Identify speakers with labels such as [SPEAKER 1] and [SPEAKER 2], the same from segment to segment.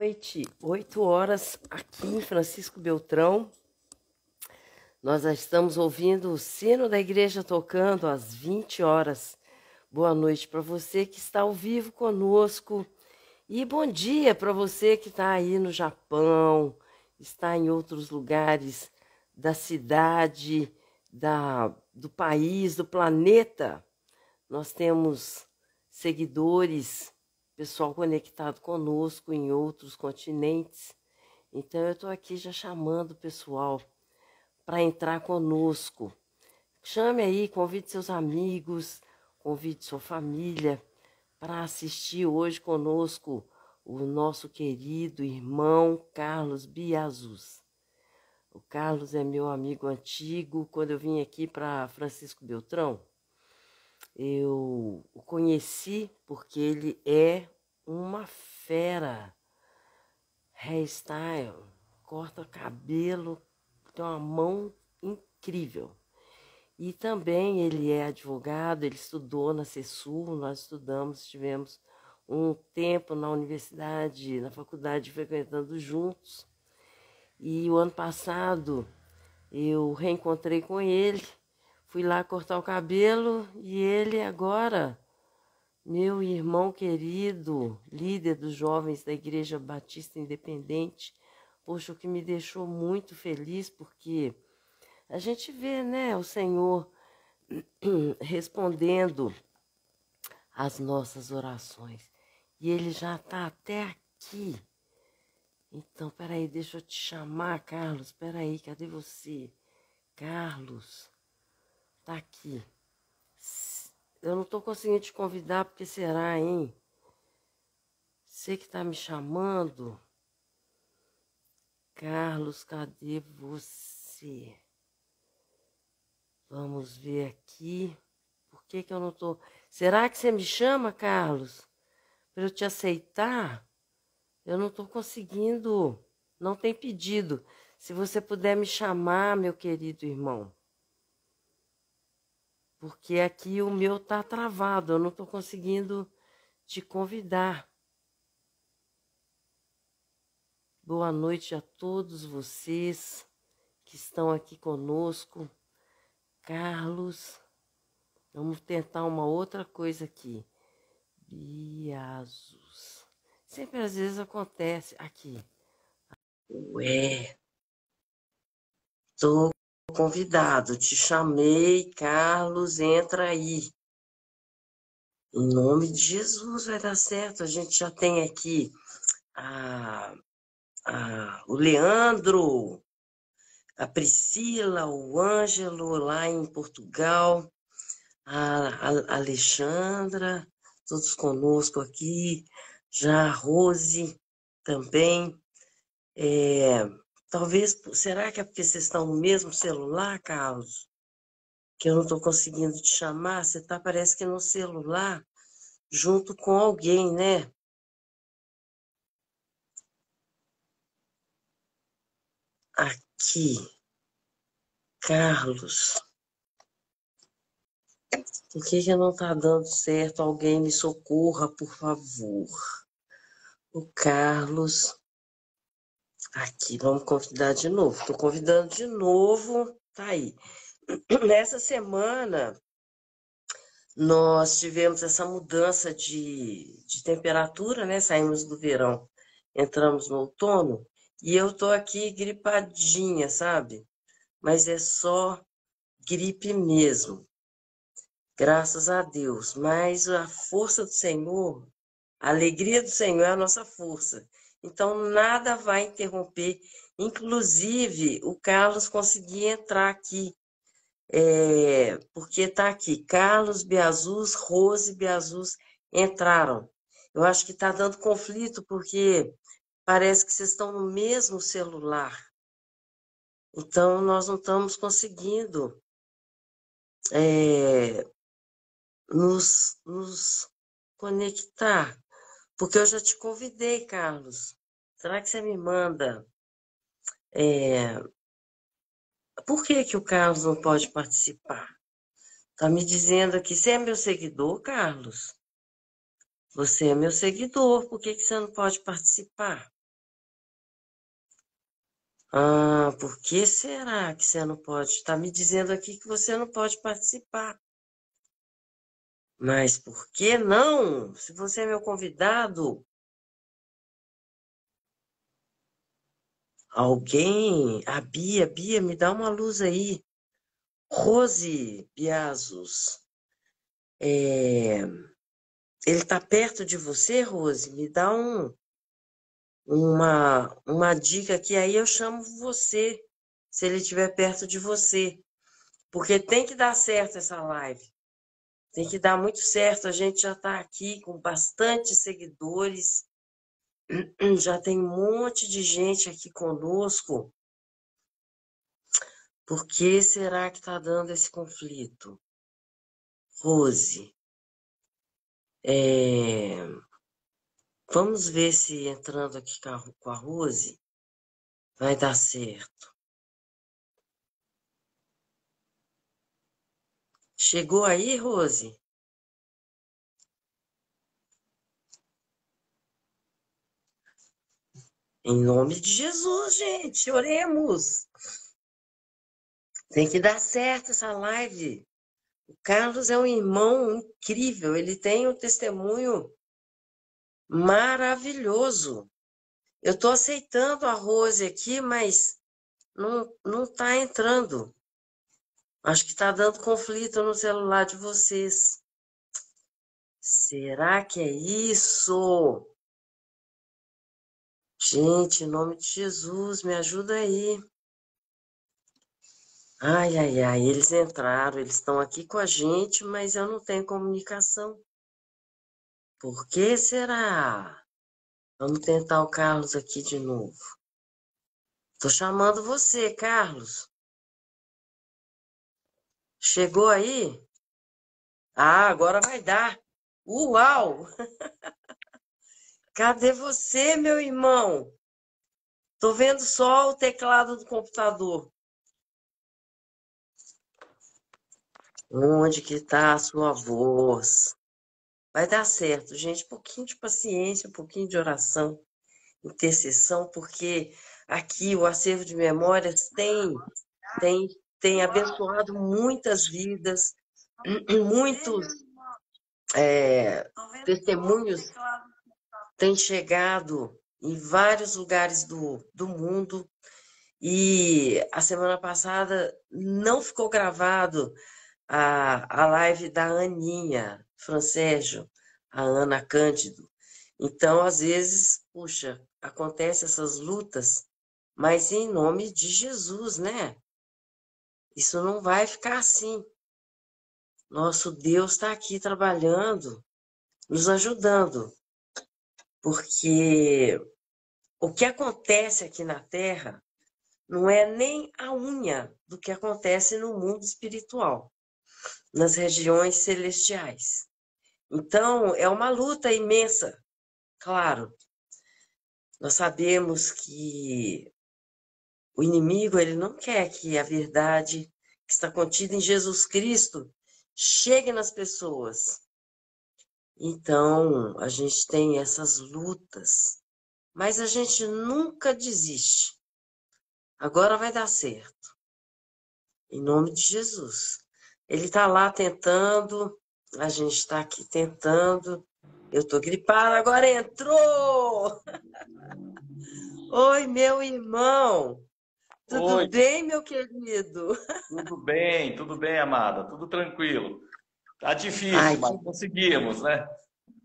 [SPEAKER 1] Noite, 8 horas, aqui em Francisco Beltrão. Nós já estamos ouvindo o sino da igreja tocando às 20 horas. Boa noite para você que está ao vivo conosco. E bom dia para você que está aí no Japão, está em outros lugares da cidade, do país, do planeta. Nós temos seguidores, pessoal conectado conosco em outros continentes. Então, eu estou aqui já chamando o pessoal para entrar conosco. Chame aí, convide seus amigos, convide sua família para assistir hoje conosco o nosso querido irmão Carlos Biazus. O Carlos é meu amigo antigo. Quando eu vim aqui para Francisco Beltrão, eu o conheci porque ele é uma fera. Hairstyle, corta cabelo, tem uma mão incrível. E também ele é advogado, ele estudou na CESUL, nós estivemos um tempo na universidade, na faculdade, frequentando juntos. E o ano passado eu reencontrei com ele, fui lá cortar o cabelo e ele agora, meu irmão querido, líder dos jovens da Igreja Batista Independente, poxa, o que me deixou muito feliz, porque a gente vê, né, o Senhor respondendo às nossas orações. E Ele já está até aqui. Então, peraí, deixa eu te chamar, Carlos. Peraí, cadê você? Carlos, tá aqui. Eu não estou conseguindo te convidar, porque será, hein? Você que está me chamando? Carlos, cadê você? Vamos ver aqui. Por que eu não estou... Será que você me chama, Carlos? Para eu te aceitar? Eu não estou conseguindo. Não tem pedido. Se você puder me chamar, meu querido irmão. Porque aqui o meu está travado. Eu não estou conseguindo te convidar. Boa noite a todos vocês que estão aqui conosco. Carlos, vamos tentar uma outra coisa aqui. Biazus. Sempre às vezes acontece aqui. Ué, tô convidado, te chamei, Carlos, entra aí. Em nome de Jesus vai dar certo. A gente já tem aqui o Leandro, a Priscila, o Ângelo lá em Portugal, a Alexandra, todos conosco aqui, já a Rose também. Talvez, será que é porque vocês estão no mesmo celular, Carlos? Que eu não estou conseguindo te chamar? Você está, parece que no celular, junto com alguém, né? Aqui, Carlos. Por que não está dando certo? Alguém me socorra, por favor. O Carlos. Aqui, vamos convidar de novo. Estou convidando de novo. Tá aí. Nessa semana, nós tivemos essa mudança de temperatura, né? Saímos do verão, entramos no outono. E eu tô aqui gripadinha, sabe? Mas é só gripe mesmo. Graças a Deus. Mas a força do Senhor, a alegria do Senhor é a nossa força. Então, nada vai interromper. Inclusive, o Carlos conseguia entrar aqui, porque está aqui, Carlos Biazus, Rose Biazus entraram. Eu acho que está dando conflito, porque parece que vocês estão no mesmo celular. Então, nós não estamos conseguindo nos conectar. Porque eu já te convidei, Carlos. Será que você me manda? Por que o Carlos não pode participar? Tá me dizendo aqui, você é meu seguidor, Carlos? Você é meu seguidor, por que você não pode participar? Ah, por que será que você não pode? Está me dizendo aqui que você não pode participar. Mas por que não? Se você é meu convidado, alguém, a Bia, me dá uma luz aí. Rose Biasos, ele está perto de você, Rose? Me dá uma dica que aí eu chamo você, se ele estiver perto de você. Porque tem que dar certo essa live. Tem que dar muito certo. A gente já está aqui com bastante seguidores, já tem um monte de gente aqui conosco. Por que será que está dando esse conflito? Rose, vamos ver se entrando aqui com a Rose vai dar certo. Chegou aí, Rose? Em nome de Jesus, gente, oremos. Tem que dar certo essa live. O Carlos é um irmão incrível, ele tem um testemunho maravilhoso. Eu estou aceitando a Rose aqui, mas não está entrando. Acho que está dando conflito no celular de vocês. Será que é isso? Gente, em nome de Jesus, me ajuda aí. Ai, ai, ai, eles entraram, eles estão aqui com a gente, mas eu não tenho comunicação. Por que será? Vamos tentar o Carlos aqui de novo. Tô chamando você, Carlos. Chegou aí? Ah, agora vai dar. Uau! Cadê você, meu irmão? Tô vendo só o teclado do computador. Onde que tá a sua voz? Vai dar certo, gente. Um pouquinho de paciência, um pouquinho de oração, intercessão, porque aqui o acervo de memórias tem, tem abençoado muitas vidas, muitos testemunhos têm chegado em vários lugares do mundo. E a semana passada não ficou gravado a live da Aninha Francérgio, a Ana Cândido. Então, às vezes, puxa, acontecem essas lutas, mas em nome de Jesus, né? Isso não vai ficar assim. Nosso Deus está aqui trabalhando, nos ajudando, porque o que acontece aqui na Terra não é nem a unha do que acontece no mundo espiritual, nas regiões celestiais. Então, é uma luta imensa, claro. Nós sabemos que o inimigo, ele não quer que a verdade que está contida em Jesus Cristo chegue nas pessoas. Então, a gente tem essas lutas, mas a gente nunca desiste. Agora vai dar certo, em nome de Jesus. Ele está lá tentando, a gente está aqui tentando. Eu estou gripada, agora entrou! Oi, meu irmão! Tudo
[SPEAKER 2] Oi,
[SPEAKER 1] bem, meu querido?
[SPEAKER 2] tudo bem, amada, tudo tranquilo. Tá
[SPEAKER 1] Ai,
[SPEAKER 2] difícil,
[SPEAKER 1] que
[SPEAKER 2] mas conseguimos, né?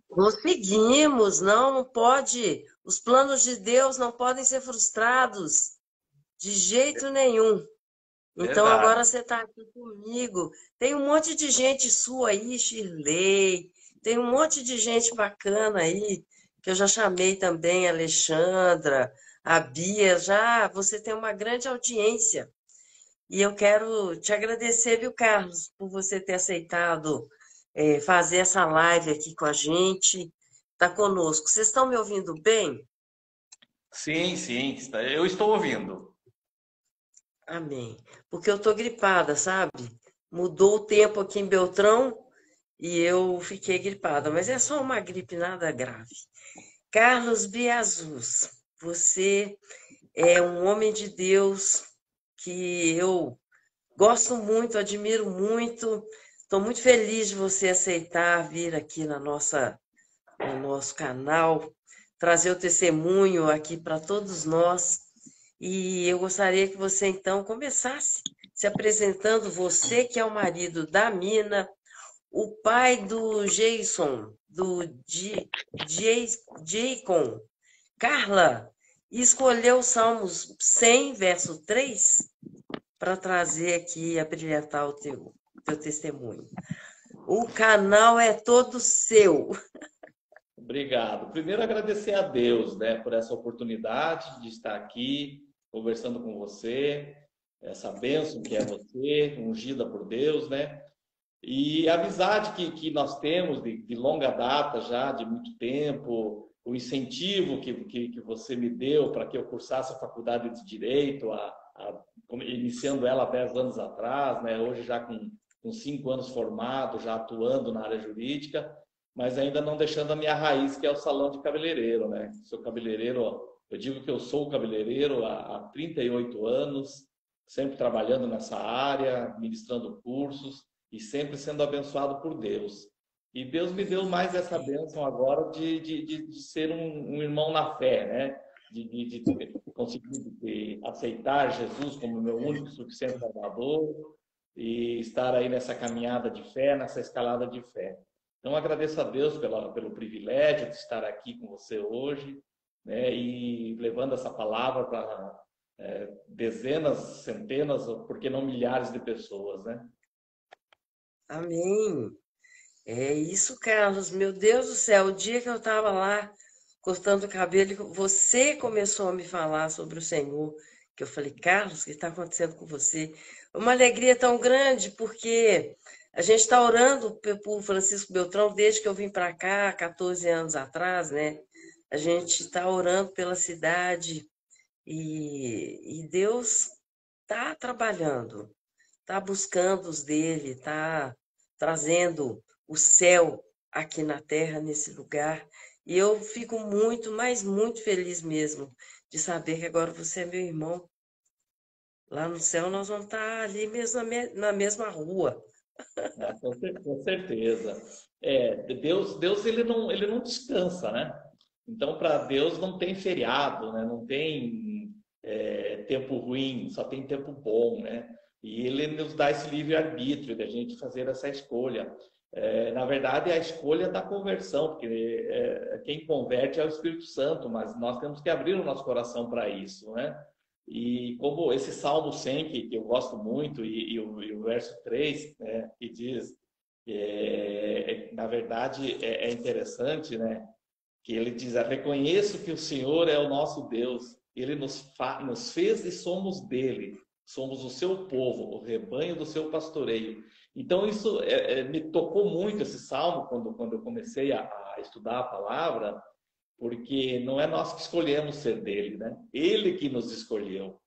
[SPEAKER 1] conseguimos, não pode. Os planos de Deus não podem ser frustrados de jeito nenhum. Então
[SPEAKER 2] Verdade.
[SPEAKER 1] agora você está aqui comigo. Tem um monte de gente sua aí, Shirley. Tem um monte de gente bacana aí que eu já chamei também, a Alexandra, a Bia. Já você tem uma grande audiência. E eu quero te agradecer, viu, Carlos, por você ter aceitado fazer essa live aqui com a gente, tá conosco. Vocês estão me ouvindo bem?
[SPEAKER 2] Sim, eu estou ouvindo.
[SPEAKER 1] Amém. Porque eu tô gripada, sabe? Mudou o tempo aqui em Beltrão e eu fiquei gripada, mas é só uma gripe nada grave. Carlos Biazus, você é um homem de Deus que eu gosto muito, admiro muito. Estou muito feliz de você aceitar vir aqui no nosso canal, trazer o testemunho aqui para todos nós. E eu gostaria que você então começasse se apresentando, você que é o marido da Mina, o pai do Jason, do Jacon, Carla, e escolheu o Salmos 100, verso 3, para trazer aqui e abrilhantar o teu testemunho. O canal é todo seu.
[SPEAKER 2] Obrigado. Primeiro, agradecer a Deus, né, por essa oportunidade de estar aqui conversando com você, essa bênção que é você, ungida por Deus, né? E a amizade que nós temos de longa data já, de muito tempo, o incentivo que você me deu para que eu cursasse a faculdade de Direito, iniciando ela há 10 anos atrás, né? Hoje já com 5 anos formado, já atuando na área jurídica, mas ainda não deixando a minha raiz, que é o salão de cabeleireiro, né? Sou cabeleireiro, eu digo que eu sou cabeleireiro há 38 anos, sempre trabalhando nessa área, ministrando cursos, e sempre sendo abençoado por Deus. E Deus me deu mais essa bênção agora de ser um irmão na fé, né? De conseguir aceitar Jesus como meu único e suficiente Salvador e estar aí nessa caminhada de fé, nessa escalada de fé. Então, agradeço a Deus pelo privilégio de estar aqui com você hoje, né? E levando essa palavra para dezenas, centenas, por que não milhares de pessoas, né?
[SPEAKER 1] Amém. É isso, Carlos. Meu Deus do céu, o dia que eu estava lá cortando o cabelo, você começou a me falar sobre o Senhor, que eu falei, Carlos, o que está acontecendo com você? Uma alegria tão grande, porque a gente está orando por Francisco Beltrão desde que eu vim para cá, 14 anos atrás, né? A gente está orando pela cidade e Deus está trabalhando, está buscando os dele, está trazendo o céu aqui na terra, nesse lugar. E eu fico muito, mas muito feliz mesmo de saber que agora você é meu irmão. Lá no céu nós vamos estar ali mesmo na mesma rua.
[SPEAKER 2] Ah, com certeza. Deus ele não descansa, né? Então, para Deus não tem feriado, né? Não tem tempo ruim, só tem tempo bom, né? E Ele nos dá esse livre-arbítrio de a gente fazer essa escolha. Na verdade, é a escolha da conversão, porque quem converte é o Espírito Santo, mas nós temos que abrir o nosso coração para isso, né? E como esse Salmo 100, que eu gosto muito, e o verso 3, né, que diz, na verdade, é interessante, né, que ele diz, reconheço que o Senhor é o nosso Deus, Ele nos fez e somos dele, somos o seu povo, o rebanho do seu pastoreio. Então, isso me tocou muito, esse Salmo, quando eu comecei a estudar a palavra, porque não é nós que escolhemos ser dele, né? Ele que nos escolheu,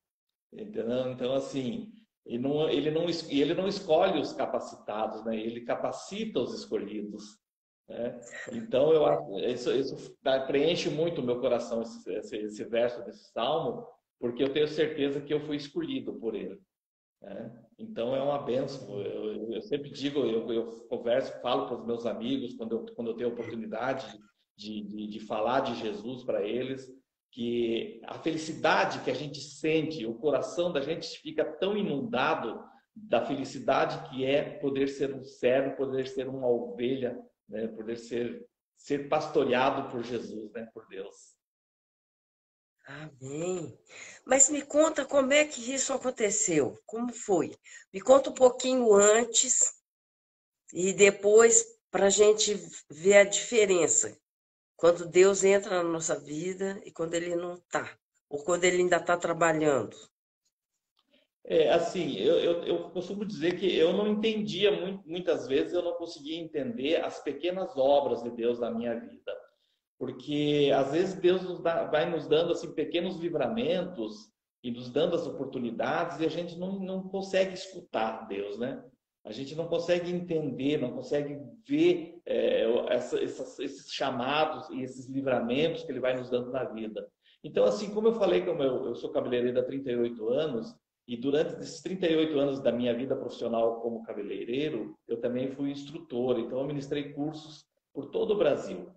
[SPEAKER 2] entendeu? Então, assim, ele não escolhe os capacitados, né? Ele capacita os escolhidos, né? Então, eu acho isso preenche muito o meu coração, esse verso desse salmo, porque eu tenho certeza que eu fui escolhido por ele, né? Então, é uma bênção. Eu sempre digo, eu converso, falo para os meus amigos, quando eu tenho oportunidade de falar de Jesus para eles, que a felicidade que a gente sente, o coração da gente fica tão inundado da felicidade que é poder ser um servo, poder ser uma ovelha, né? Poder ser pastoreado por Jesus, né? Por Deus.
[SPEAKER 1] Amém. Mas me conta como é que isso aconteceu? Como foi? Me conta um pouquinho antes e depois para a gente ver a diferença. Quando Deus entra na nossa vida e quando Ele não está, ou quando Ele ainda está trabalhando.
[SPEAKER 2] Assim, eu costumo dizer que eu não entendia muitas vezes, eu não conseguia entender as pequenas obras de Deus na minha vida. Porque às vezes Deus vai nos dando assim pequenos livramentos e nos dando as oportunidades e a gente não consegue escutar Deus, né? A gente não consegue entender, não consegue ver esses chamados e esses livramentos que Ele vai nos dando na vida. Então, assim, como eu falei, como eu sou cabeleireiro há 38 anos, e durante esses 38 anos da minha vida profissional como cabeleireiro, eu também fui instrutor, então eu ministrei cursos por todo o Brasil.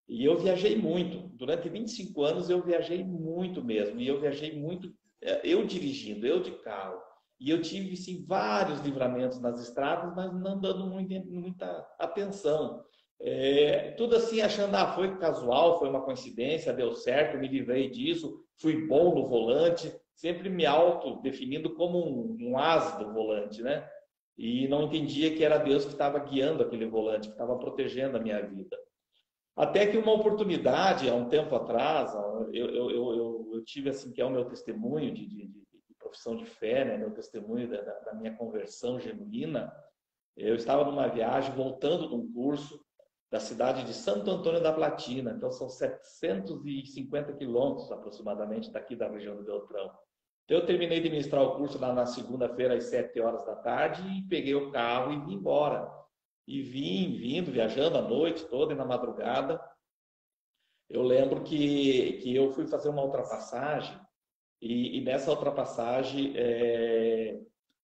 [SPEAKER 2] E eu viajei muito. Durante 25 anos eu viajei muito mesmo. E eu viajei muito, eu dirigindo, eu de carro. E eu tive, sim, vários livramentos nas estradas, mas não dando muita atenção. Tudo assim, achando, foi casual, foi uma coincidência, deu certo, me livrei disso, fui bom no volante, sempre me autodefinindo como um as do volante, né? E não entendia que era Deus que estava guiando aquele volante, que estava protegendo a minha vida. Até que uma oportunidade, há um tempo atrás, eu tive assim, que é o meu testemunho de profissão de fé, né? Meu testemunho da minha conversão genuína. Eu estava numa viagem, voltando de um curso da cidade de Santo Antônio da Platina, então são 750 quilômetros aproximadamente daqui da região do Beltrão. Então, eu terminei de ministrar o curso lá na segunda-feira às 7 horas da tarde e peguei o carro e vim embora. E vindo, viajando a noite toda e na madrugada. Eu lembro que eu fui fazer uma ultrapassagem e nessa ultrapassagem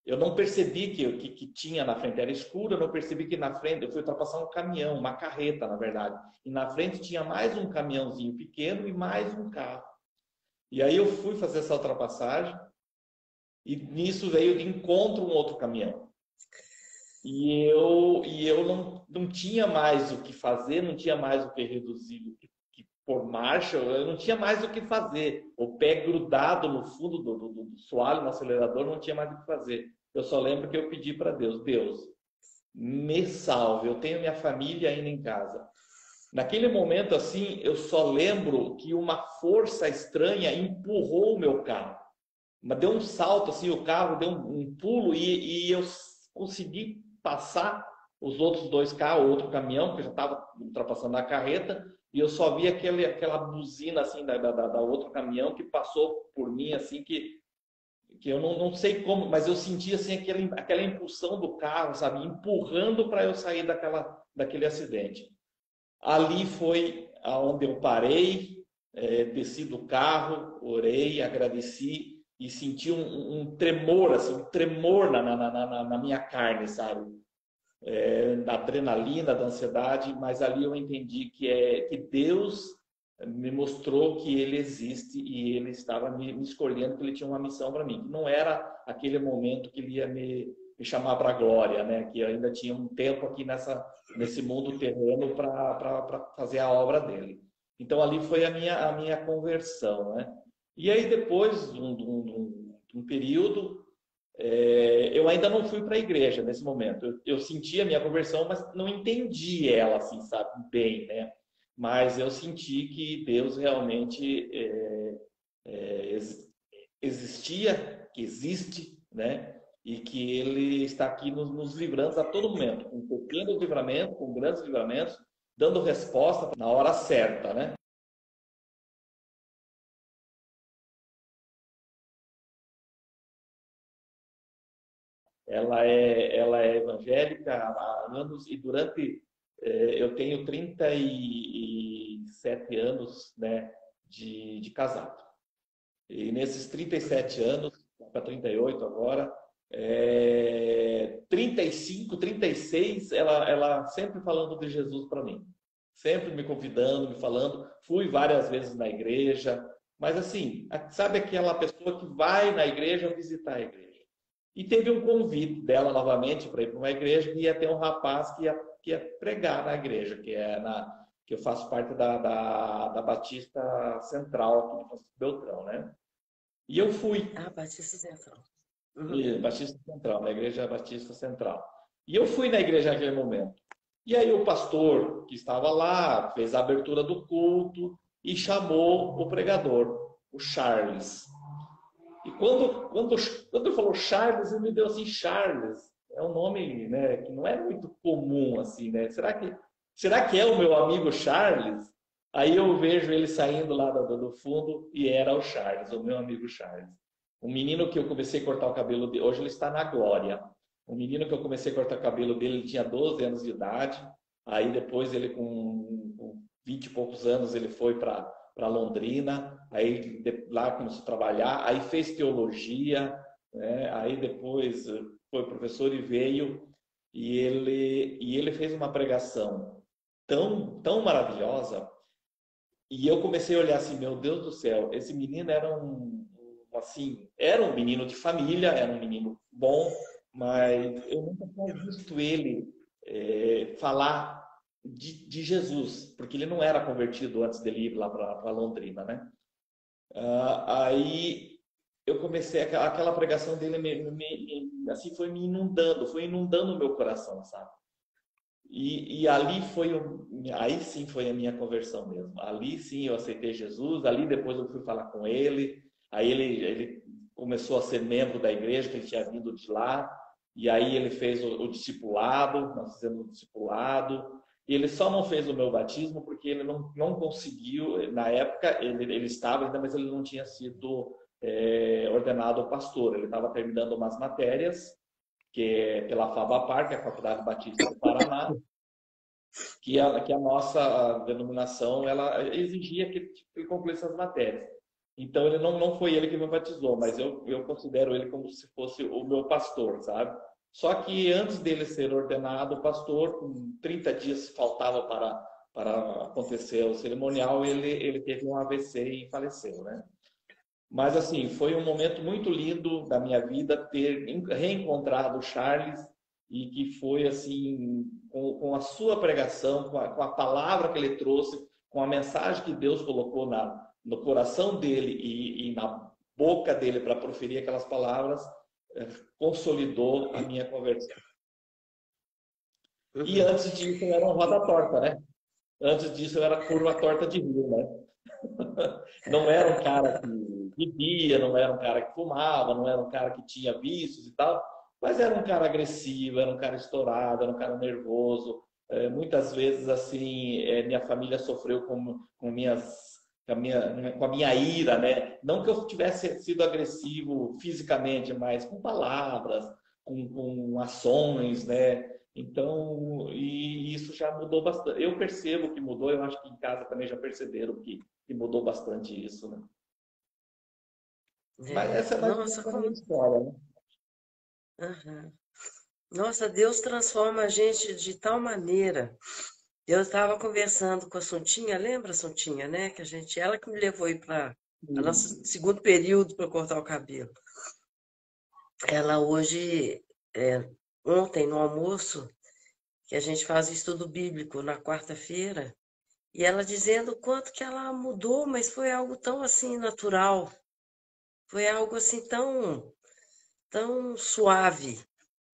[SPEAKER 2] eu não percebi que tinha na frente, era escuro, eu não percebi que na frente, eu fui ultrapassar um caminhão, uma carreta, na verdade. E na frente tinha mais um caminhãozinho pequeno e mais um carro. E aí eu fui fazer essa ultrapassagem e nisso veio de encontro um outro caminhão. E eu não tinha mais o que fazer, não tinha mais o que reduzir, que por marcha, eu não tinha mais o que fazer. O pé grudado no fundo do soalho, no acelerador, não tinha mais o que fazer. Eu só lembro que eu pedi para Deus, Deus, me salve, eu tenho minha família ainda em casa. Naquele momento, assim, eu só lembro que uma força estranha empurrou o meu carro. Mas deu um salto, assim, o carro deu um pulo e eu consegui passar os outros dois carros, o outro caminhão, que já estava ultrapassando a carreta, e eu só vi aquela buzina, assim, da outro caminhão que passou por mim, assim, que eu não sei como, mas eu senti, assim, aquela impulsão do carro, sabe, empurrando para eu sair daquele acidente. Ali foi aonde eu parei, desci do carro, orei, agradeci e senti um tremor, assim, um tremor na minha carne, sabe? Da adrenalina, da ansiedade, mas ali eu entendi que Deus me mostrou que Ele existe e Ele estava me escolhendo, que Ele tinha uma missão para mim, que não era aquele momento que Ele ia me chamar para a glória, né? Que ainda tinha um tempo aqui nesse mundo terreno para fazer a obra dele. Então ali foi a minha conversão, né? E aí depois de um período, eu ainda não fui para a igreja nesse momento. Eu senti a minha conversão, mas não entendi ela, assim, sabe, bem, né? Mas eu senti que Deus realmente existia, que existe, né? E que Ele está aqui nos livrando a todo momento, com pequenos livramentos, com grandes livramentos, dando resposta na hora certa, né? Ela é evangélica há anos e eu tenho 37 anos, né, de casado. E nesses 37 anos, para 38 agora, 35, 36, ela sempre falando de Jesus para mim. Sempre me convidando, me falando. Fui várias vezes na igreja, mas assim, sabe aquela pessoa que vai na igreja visitar a igreja? E teve um convite dela novamente para ir para uma igreja e ia ter um rapaz que ia pregar na igreja, que eu faço parte da Batista Central, aqui de Francisco Beltrão, né? E eu fui.
[SPEAKER 1] Ah, Batista Central. Uhum.
[SPEAKER 2] Batista Central, na igreja Batista Central. E eu fui na igreja naquele momento. E aí o pastor que estava lá fez a abertura do culto e chamou o pregador, o Charles. E quando ele falou Charles, ele me deu assim, Charles. É um nome, né, que não é muito comum assim, né? Será que é o meu amigo Charles? Aí eu vejo ele saindo lá do fundo e era o Charles, o meu amigo Charles. Um menino que eu comecei a cortar o cabelo dele, hoje ele está na glória. Um menino que eu comecei a cortar o cabelo dele, ele tinha 12 anos de idade. Aí depois ele com 20 e poucos anos ele foi para Londrina. Aí lá começou a trabalhar, aí fez teologia, né? Aí depois foi professor e veio, e ele fez uma pregação tão maravilhosa, e eu comecei a olhar assim, meu Deus do céu, esse menino assim, era um menino de família, era um menino bom, mas eu nunca tinha visto ele falar de Jesus, porque ele não era convertido antes dele ir lá para Londrina, né? Aí eu comecei, aquela pregação dele assim, foi inundando o meu coração, sabe? E ali aí sim foi a minha conversão mesmo. Ali sim eu aceitei Jesus, ali depois eu fui falar com ele, aí ele começou a ser membro da igreja, que ele tinha vindo de lá, e aí ele fez o discipulado, nós fizemos o discipulado, e ele só não fez o meu batismo porque ele não conseguiu, na época ele estava ainda, mas ele não tinha sido ordenado pastor, ele estava terminando umas matérias, que é pela FABAPAR, que é a Faculdade Batista do Paraná, que a nossa denominação ela exigia que ele concluísse as matérias. Então, ele não foi ele que me batizou, mas eu considero ele como se fosse o meu pastor, sabe? Só que antes dele ser ordenado pastor, com 30 dias faltava para acontecer o cerimonial, ele teve um AVC e faleceu, né? Mas, assim, foi um momento muito lindo da minha vida ter reencontrado o Charles e que foi, assim, com a sua pregação, com a palavra que ele trouxe, com a mensagem que Deus colocou no coração dele e na boca dele para proferir aquelas palavras, consolidou a minha conversão. E antes disso eu era um roda torta, né? Antes disso eu era curva torta de rio, né? Não era um cara que bebia, não era um cara que fumava, não era um cara que tinha vícios e tal, mas era um cara agressivo, era um cara estourado, era um cara nervoso. Muitas vezes, assim, minha família sofreu com a minha ira, né? Não que eu tivesse sido agressivo fisicamente, mas com palavras, com ações, né? Então, e isso já mudou bastante. Eu percebo que mudou, eu acho que em casa também já perceberam que mudou bastante isso, né? Mas essa é mais ou
[SPEAKER 1] Nossa,
[SPEAKER 2] menos a minha história, né?
[SPEAKER 1] Aham. Nossa, Deus transforma a gente de tal maneira. Eu estava conversando com a Sontinha, lembra, Sontinha, né? Ela que me levou aí para o nosso segundo período para cortar o cabelo. Ela hoje, ontem no almoço, que a gente faz o estudo bíblico na quarta-feira, e ela dizendo o quanto que ela mudou, mas foi algo tão assim natural, foi algo assim tão suave,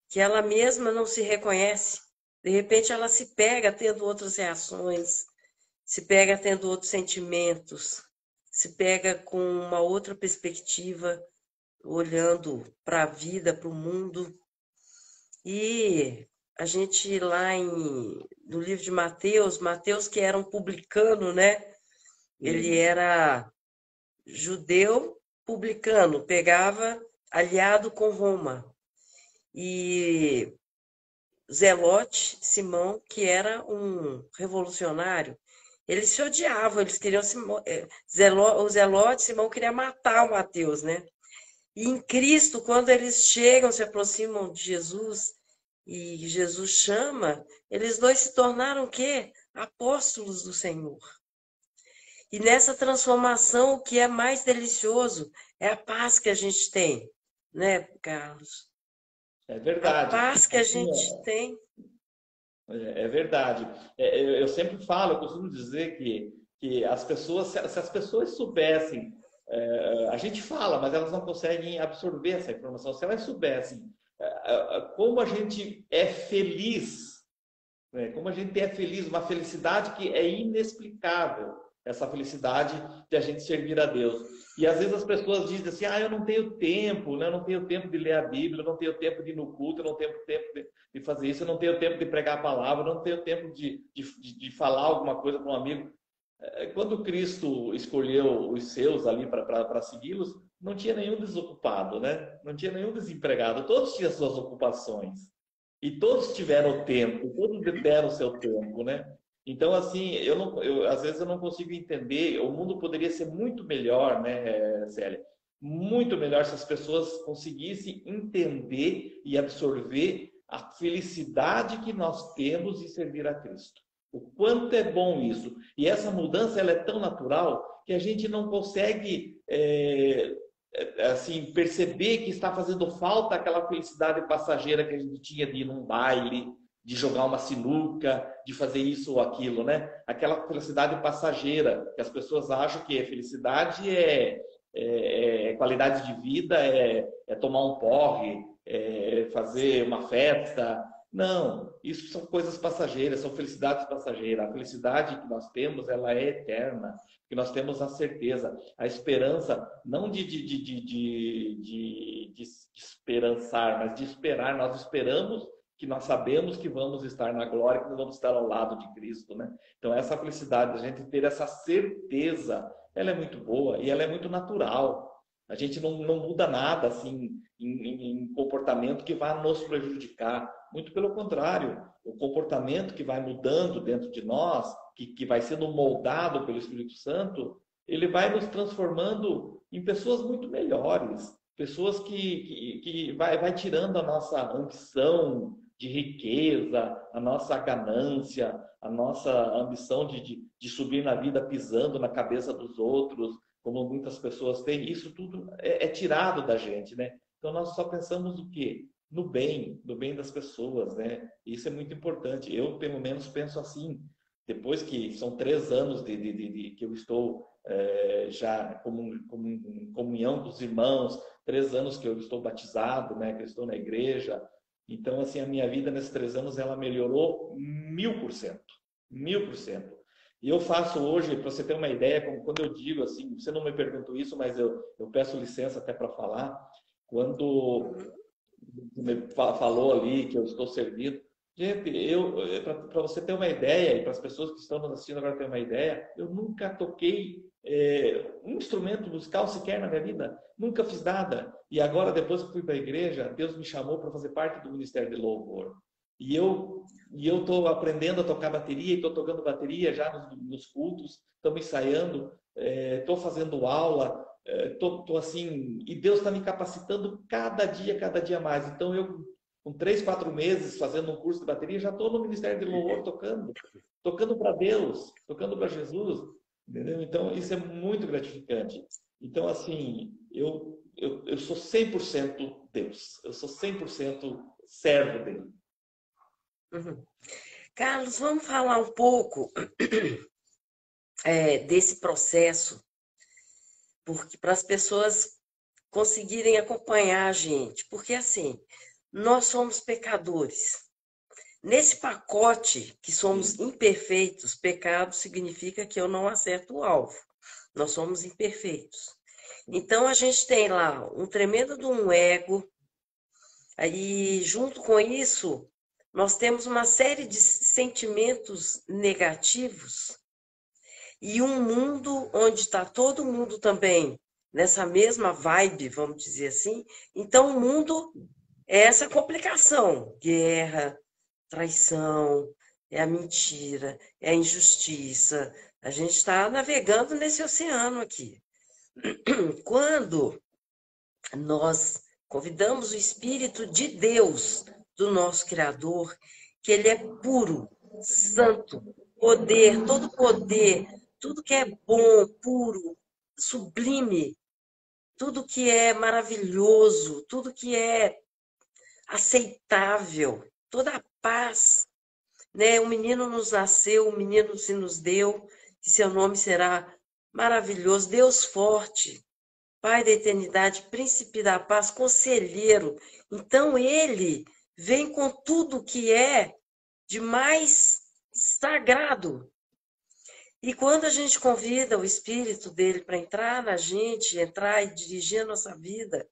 [SPEAKER 1] que ela mesma não se reconhece. De repente ela se pega tendo outras reações, se pega tendo outros sentimentos, se pega com uma outra perspectiva, olhando para a vida, para o mundo. E a gente lá no livro de Mateus, Mateus que era um publicano, né? Ele
[SPEAKER 2] Sim.
[SPEAKER 1] era judeu publicano, pegava aliado com Roma. E Zelote, Simão, que era um revolucionário, eles se odiavam, eles queriam o Zelote, Simão queria matar o Mateus, né? E em Cristo, quando eles chegam, se aproximam de Jesus e Jesus chama, eles dois se tornaram o quê? Apóstolos do Senhor. E nessa transformação, o que é mais delicioso é a paz que a gente tem, né, Carlos?
[SPEAKER 2] É
[SPEAKER 1] A
[SPEAKER 2] verdade.
[SPEAKER 1] paz que a
[SPEAKER 2] Assim,
[SPEAKER 1] gente tem.
[SPEAKER 2] é verdade. Eu sempre falo, eu costumo dizer que as pessoas, se as pessoas soubessem, a gente fala, mas elas não conseguem absorver essa informação. Se elas soubessem como a gente é feliz, né? Como a gente é feliz, uma felicidade que é inexplicável, essa felicidade de a gente servir a Deus. E às vezes as pessoas dizem assim, eu não tenho tempo, né? Eu não tenho tempo de ler a Bíblia, eu não tenho tempo de ir no culto, eu não tenho tempo de fazer isso, eu não tenho tempo de pregar a palavra, eu não tenho tempo de falar alguma coisa para um amigo. Quando Cristo escolheu os seus ali para segui-los, não tinha nenhum desocupado, né? Não tinha nenhum desempregado, todos tinham suas ocupações. E todos tiveram tempo, todos deram o seu tempo, né? Então, assim, às vezes eu não consigo entender. O mundo poderia ser muito melhor, né, Célia? Muito melhor se as pessoas conseguissem entender e absorver a felicidade que nós temos em servir a Cristo. O quanto é bom isso. E essa mudança ela é tão natural que a gente não consegue assim perceber que está fazendo falta aquela felicidade passageira que a gente tinha de ir num baile, de jogar uma sinuca, de fazer isso ou aquilo, né? Aquela felicidade passageira, que as pessoas acham que felicidade é qualidade de vida, é tomar um porre, é fazer uma festa. Não, isso são coisas passageiras, são felicidades passageiras. A felicidade que nós temos, ela é eterna, que nós temos a certeza, a esperança, não de esperançar, mas de esperar. Nós esperamos que nós sabemos que vamos estar na glória, que nós vamos estar ao lado de Cristo, né? Então, essa felicidade, a gente ter essa certeza, ela é muito boa e ela é muito natural. A gente não muda nada, assim, em comportamento que vai nos prejudicar. Muito pelo contrário, o comportamento que vai mudando dentro de nós, que vai sendo moldado pelo Espírito Santo, ele vai nos transformando em pessoas muito melhores, pessoas que vai tirando a nossa ambição de riqueza, a nossa ganância, a nossa ambição de subir na vida pisando na cabeça dos outros, como muitas pessoas têm. Isso tudo é tirado da gente, né? Então nós só pensamos o quê? No bem das pessoas, né? Isso é muito importante. Eu, pelo menos, penso assim. Depois que são 3 anos que eu estou já em comunhão com os irmãos, 3 anos que eu estou batizado, né? Que eu estou na igreja. Então, assim, a minha vida nesses 3 anos, ela melhorou 1000%. 1000%. E eu faço hoje, para você ter uma ideia, como quando eu digo assim, você não me perguntou isso, mas eu peço licença até para falar. Quando me falou ali que eu estou servindo, gente, para você ter uma ideia, e para as pessoas que estão nos assistindo agora terem uma ideia, eu nunca toquei um instrumento musical sequer na minha vida. Nunca fiz nada. E agora, depois que fui para a igreja, Deus me chamou para fazer parte do Ministério de Louvor. E eu estou aprendendo a tocar bateria, estou tocando bateria já nos cultos, estamos ensaiando, estou fazendo aula, estou assim, e Deus está me capacitando cada dia mais. Então eu, com 3, 4 meses fazendo um curso de bateria, já estou no Ministério de Louvor tocando para Deus, tocando para Jesus, entendeu? Então isso é muito gratificante. Então assim, eu sou 100% Deus, eu sou 100% servo dele.
[SPEAKER 1] Uhum. Carlos, vamos falar um pouco desse processo, porque para as pessoas conseguirem acompanhar a gente, porque assim, nós somos pecadores. Nesse pacote que somos imperfeitos, pecado significa que eu não acerto o alvo. Nós somos imperfeitos. Então a gente tem lá um tremendo de um ego, aí junto com isso nós temos uma série de sentimentos negativos e um mundo onde está todo mundo também nessa mesma vibe, vamos dizer assim. Então o mundo é essa complicação, guerra, traição, é a mentira, é a injustiça. A gente está navegando nesse oceano aqui. Quando nós convidamos o Espírito de Deus, do nosso Criador, que ele é puro, santo, poder, tudo que é bom, puro, sublime, tudo que é maravilhoso, tudo que é aceitável, toda a paz, né? Um menino nos nasceu, um menino se nos deu, que seu nome será maravilhoso, Deus forte, Pai da eternidade, príncipe da paz, conselheiro. Então ele vem com tudo que é de mais sagrado. E quando a gente convida o Espírito dele para entrar na gente, entrar e dirigir a nossa vida,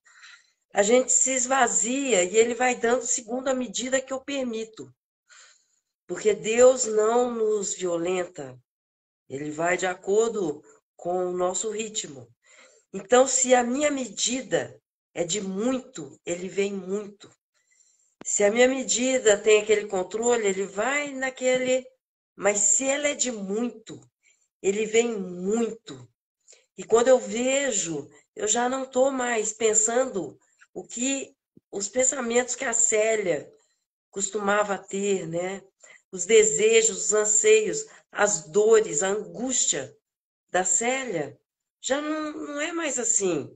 [SPEAKER 1] a gente se esvazia e ele vai dando segundo a medida que eu permito. Porque Deus não nos violenta, ele vai de acordo com o nosso ritmo. Então, se a minha medida é de muito, ele vem muito. Se a minha medida tem aquele controle, ele vai naquele Mas se ela é de muito, ele vem muito. E quando eu vejo, eu já não estou mais pensando os pensamentos que a Célia costumava ter, né? Os desejos, os anseios, as dores, a angústia da Célia, já não é mais assim.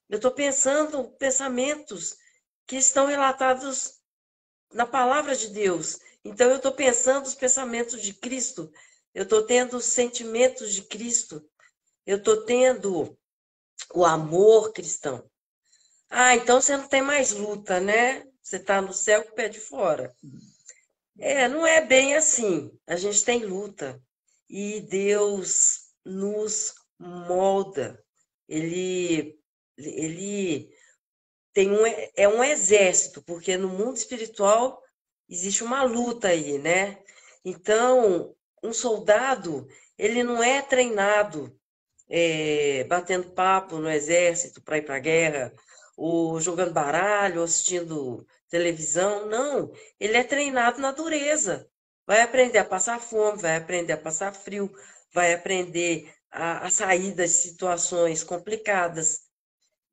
[SPEAKER 1] Eu estou pensando pensamentos que estão relatados na palavra de Deus. Então, eu estou pensando os pensamentos de Cristo. Eu estou tendo os sentimentos de Cristo. Eu estou tendo o amor cristão. Ah, então você não tem mais luta, né? Você está no céu com o pé de fora. Não é bem assim. A gente tem luta. E Deus nos molda. Ele é um exército, porque no mundo espiritual existe uma luta aí, né? Então, um soldado, ele não é treinado batendo papo no exército para ir para a guerra, ou jogando baralho, ou assistindo televisão. Não, ele é treinado na dureza. Vai aprender a passar fome, vai aprender a passar frio, vai aprender a sair das situações complicadas.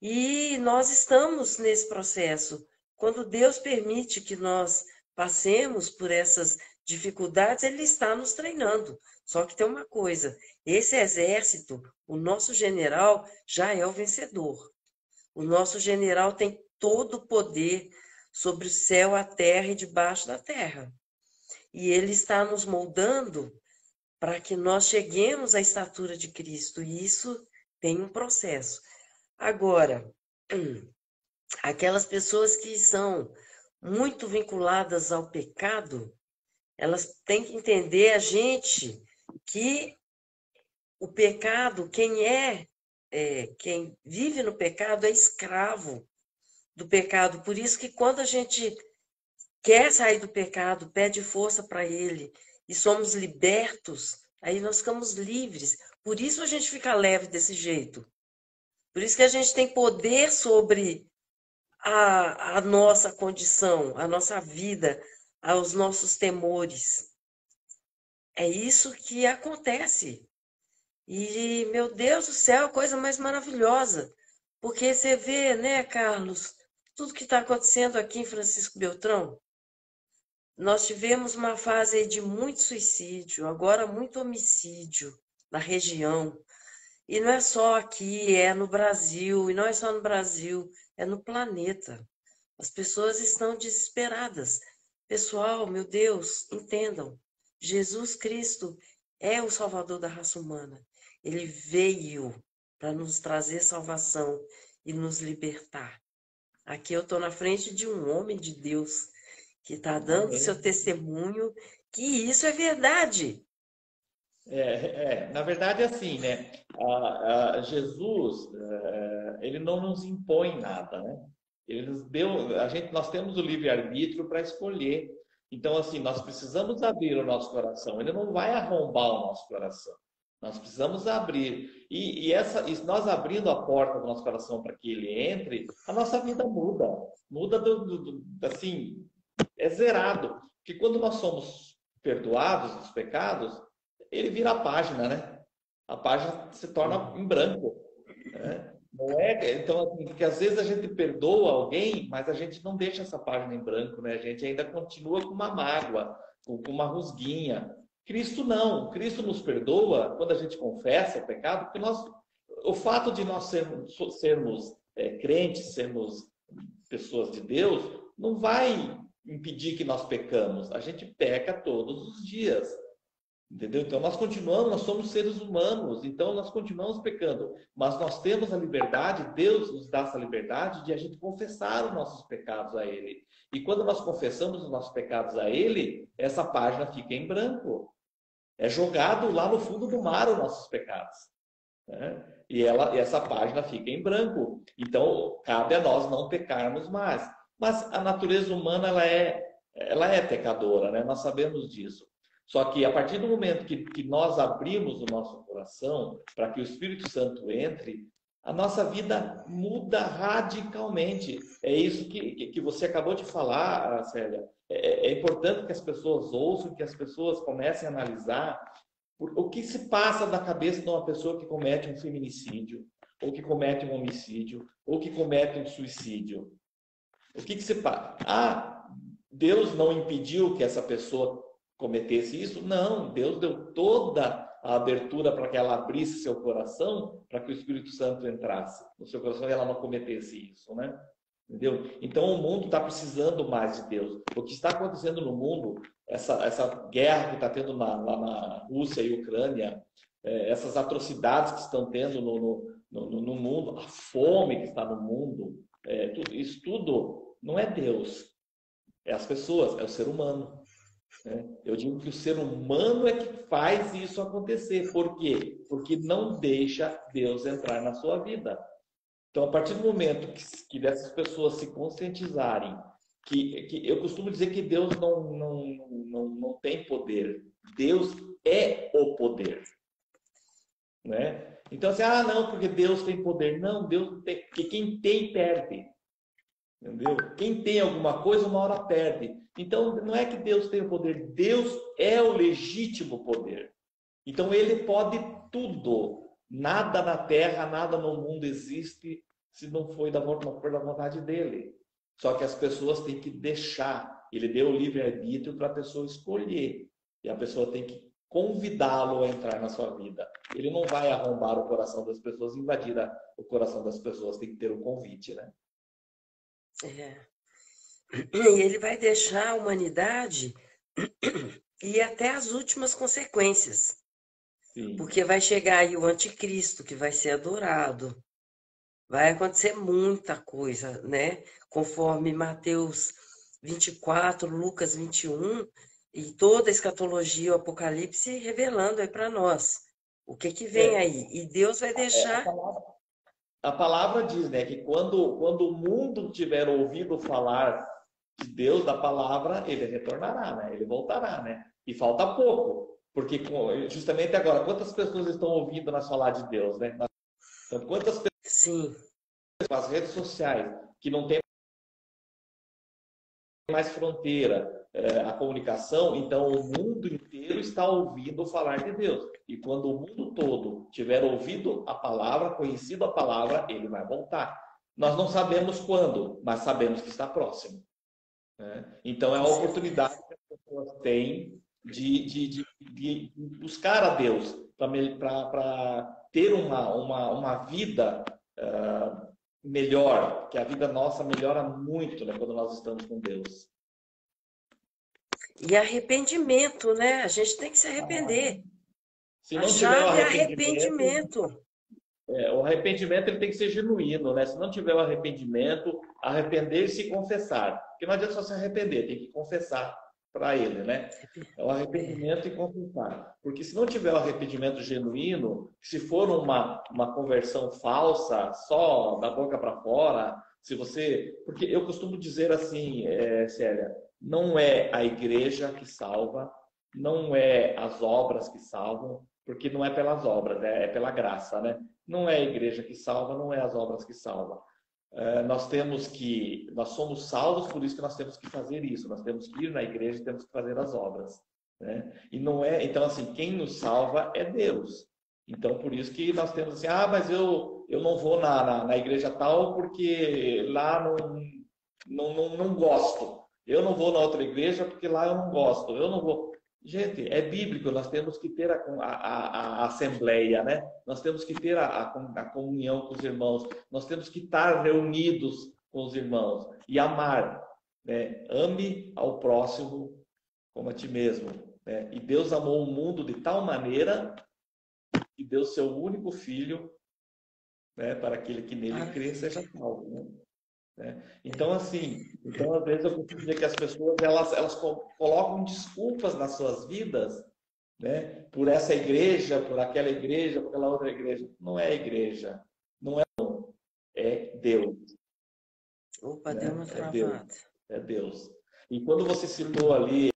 [SPEAKER 1] E nós estamos nesse processo. Quando Deus permite que nós passemos por essas dificuldades, Ele está nos treinando. Só que tem uma coisa: esse exército, o nosso general, já é o vencedor. O nosso general tem todo o poder sobre o céu, a terra e debaixo da terra. E ele está nos moldando para que nós cheguemos à estatura de Cristo. E isso tem um processo. Agora, aquelas pessoas que são muito vinculadas ao pecado, elas têm que entender a gente que o pecado, quem vive no pecado é escravo do pecado. Por isso que quando a gente quer sair do pecado, pede força para ele e somos libertos, aí nós ficamos livres. Por isso a gente fica leve desse jeito. Por isso que a gente tem poder sobre a nossa condição, a nossa vida, aos nossos temores. É isso que acontece. E, meu Deus do céu, coisa mais maravilhosa. Porque você vê, né, Carlos, tudo que está acontecendo aqui em Francisco Beltrão. Nós tivemos uma fase aí de muito suicídio, agora muito homicídio na região. E não é só aqui, é no Brasil, e não é só no Brasil, é no planeta. As pessoas estão desesperadas. Pessoal, meu Deus, entendam. Jesus Cristo é o Salvador da raça humana. Ele veio para nos trazer salvação e nos libertar. Aqui eu estou na frente de um homem de Deus que está dando seu
[SPEAKER 2] Amém.
[SPEAKER 1] testemunho que isso é verdade.
[SPEAKER 2] Na verdade, é assim, né? Jesus, ele não nos impõe nada, né? Ele nos deu, nós temos o livre-arbítrio para escolher. Então, assim, nós precisamos abrir o nosso coração. Ele não vai arrombar o nosso coração. Nós precisamos abrir. E nós abrindo a porta do nosso coração para que ele entre, a nossa vida muda. Muda assim, é zerado. Porque quando nós somos perdoados dos pecados, ele vira a página, né? A página se torna em branco. Né? Não é, então, assim, porque às vezes a gente perdoa alguém, mas a gente não deixa essa página em branco, né? A gente ainda continua com uma mágoa, com uma rusguinha. Cristo não. Cristo nos perdoa quando a gente confessa o pecado, porque o fato de nós sermos crentes, sermos pessoas de Deus, não vai impedir que nós pecamos. A gente peca todos os dias. Entendeu? Então nós somos seres humanos, então nós continuamos pecando, mas nós temos a liberdade, Deus nos dá essa liberdade de a gente confessar os nossos pecados a Ele. E quando nós confessamos os nossos pecados a Ele, essa página fica em branco. É jogado lá no fundo do mar os nossos pecados. Né? E essa página fica em branco. Então cabe a nós não pecarmos mais. Mas a natureza humana ela é pecadora, né? Nós sabemos disso. Só que a partir do momento que nós abrimos o nosso coração para que o Espírito Santo entre, a nossa vida muda radicalmente. É isso que você acabou de falar, Célia. É importante que as pessoas ouçam, que as pessoas comecem a analisar o que se passa na cabeça de uma pessoa que comete um feminicídio, ou que comete um homicídio, ou que comete um suicídio. O que se passa? Ah, Deus não impediu que essa pessoa cometesse isso? Não, Deus deu toda a abertura para que ela abrisse seu coração, para que o Espírito Santo entrasse no seu coração e ela não cometesse isso, né? Entendeu? Então o mundo está precisando mais de Deus. O que está acontecendo no mundo, essa guerra que está tendo lá na Rússia e Ucrânia, essas atrocidades que estão tendo no mundo, a fome que está no mundo, isso tudo não é Deus, é as pessoas, é o ser humano. Né? Eu digo que o ser humano é que faz isso acontecer. Por quê? Porque não deixa Deus entrar na sua vida. Então, a partir do momento que dessas pessoas se conscientizarem, que eu costumo dizer que Deus não tem poder, Deus é o poder. Né? Então, assim, não, porque Deus tem poder. Não, Deus não tem, porque quem tem, perde. Entendeu? Quem tem alguma coisa, uma hora perde. Então, não é que Deus tem o poder, Deus é o legítimo poder. Então, ele pode tudo. Nada na terra, nada no mundo existe se não for da vontade dele. Só que as pessoas têm que deixar. Ele deu o livre-arbítrio para a pessoa escolher. E a pessoa tem que convidá-lo a entrar na sua vida. Ele não vai arrombar o coração das pessoas, invadir o coração das pessoas. Tem que ter o convite, né?
[SPEAKER 1] E ele vai deixar a humanidade ir até as últimas consequências.
[SPEAKER 2] Sim.
[SPEAKER 1] Porque vai chegar aí o anticristo, que vai ser adorado. Vai acontecer muita coisa, né? Conforme Mateus 24, Lucas 21, e toda a escatologia, o Apocalipse revelando aí para nós. O que vem aí? E Deus vai deixar...
[SPEAKER 2] A palavra diz, né, que quando o mundo tiver ouvido falar de Deus, da palavra, ele retornará, né? Ele voltará, né? E falta pouco, porque justamente agora, quantas pessoas estão ouvindo nós falar de Deus, né? Então, quantas pessoas
[SPEAKER 1] Sim.
[SPEAKER 2] nas redes sociais que não tem mais fronteira, a comunicação, então o mundo inteiro está ouvindo falar de Deus. E quando o mundo todo tiver ouvido a palavra, conhecido a palavra, ele vai voltar. Nós não sabemos quando, mas sabemos que está próximo. Né? Então é a oportunidade que as pessoas têm de buscar a Deus para ter uma vida melhor, que a vida nossa melhora muito, né, quando nós estamos com Deus.
[SPEAKER 1] E arrependimento, né? A gente tem que se arrepender.
[SPEAKER 2] Se
[SPEAKER 1] A
[SPEAKER 2] não tiver o
[SPEAKER 1] chave é
[SPEAKER 2] arrependimento, o arrependimento ele tem que ser genuíno, né? Se não tiver o arrependimento, arrepender-se e confessar. Porque não adianta só se arrepender, tem que confessar para ele, né? É o arrependimento e confessar. Porque se não tiver o arrependimento genuíno, se for uma conversão falsa, só da boca para fora, se você... Porque eu costumo dizer assim, Célia, não é a igreja que salva, não é as obras que salvam, porque não é pelas obras, é pela graça, né? Não é a igreja que salva, não é as obras que salvam. Nós somos salvos, por isso que nós temos que fazer isso. Nós temos que ir na igreja e temos que fazer as obras. Né? E não é, então assim, quem nos salva é Deus. Então por isso que nós temos assim, mas eu não vou na igreja tal porque lá não gosto. Eu não vou na outra igreja porque lá eu não gosto. Eu não vou. Gente, é bíblico, nós temos que ter a assembleia, né? Nós temos que ter a comunhão com os irmãos, nós temos que estar reunidos com os irmãos e amar, né? Ame ao próximo como a ti mesmo, né? E Deus amou o mundo de tal maneira que deu seu único filho, né? Para aquele que nele crê seja salvo, né? Então, assim, às vezes eu costumo dizer que as pessoas elas colocam desculpas nas suas vidas, né? Por essa igreja, por aquela outra igreja. Não é igreja, não é não, é Deus.
[SPEAKER 1] Opa,
[SPEAKER 2] Né?
[SPEAKER 1] deu uma travada.
[SPEAKER 2] É Deus. E quando você citou ali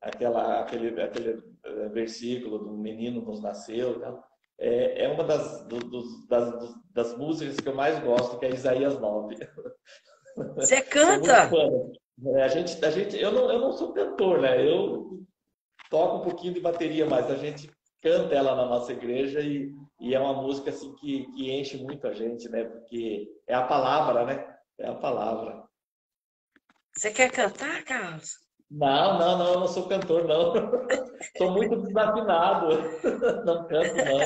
[SPEAKER 2] aquele versículo do menino nos nasceu, é uma das músicas que eu mais gosto, que é Isaías 9.
[SPEAKER 1] Você
[SPEAKER 2] Sou muito
[SPEAKER 1] canta?
[SPEAKER 2] fã. Eu não sou cantor, né? Eu toco um pouquinho de bateria, mas a gente canta ela na nossa igreja e é uma música assim que enche muito a gente, né? Porque é a palavra, né? É a palavra.
[SPEAKER 1] Você quer cantar, Carlos?
[SPEAKER 2] Não, eu não sou cantor, não. Sou muito desafinado. Não canto, não.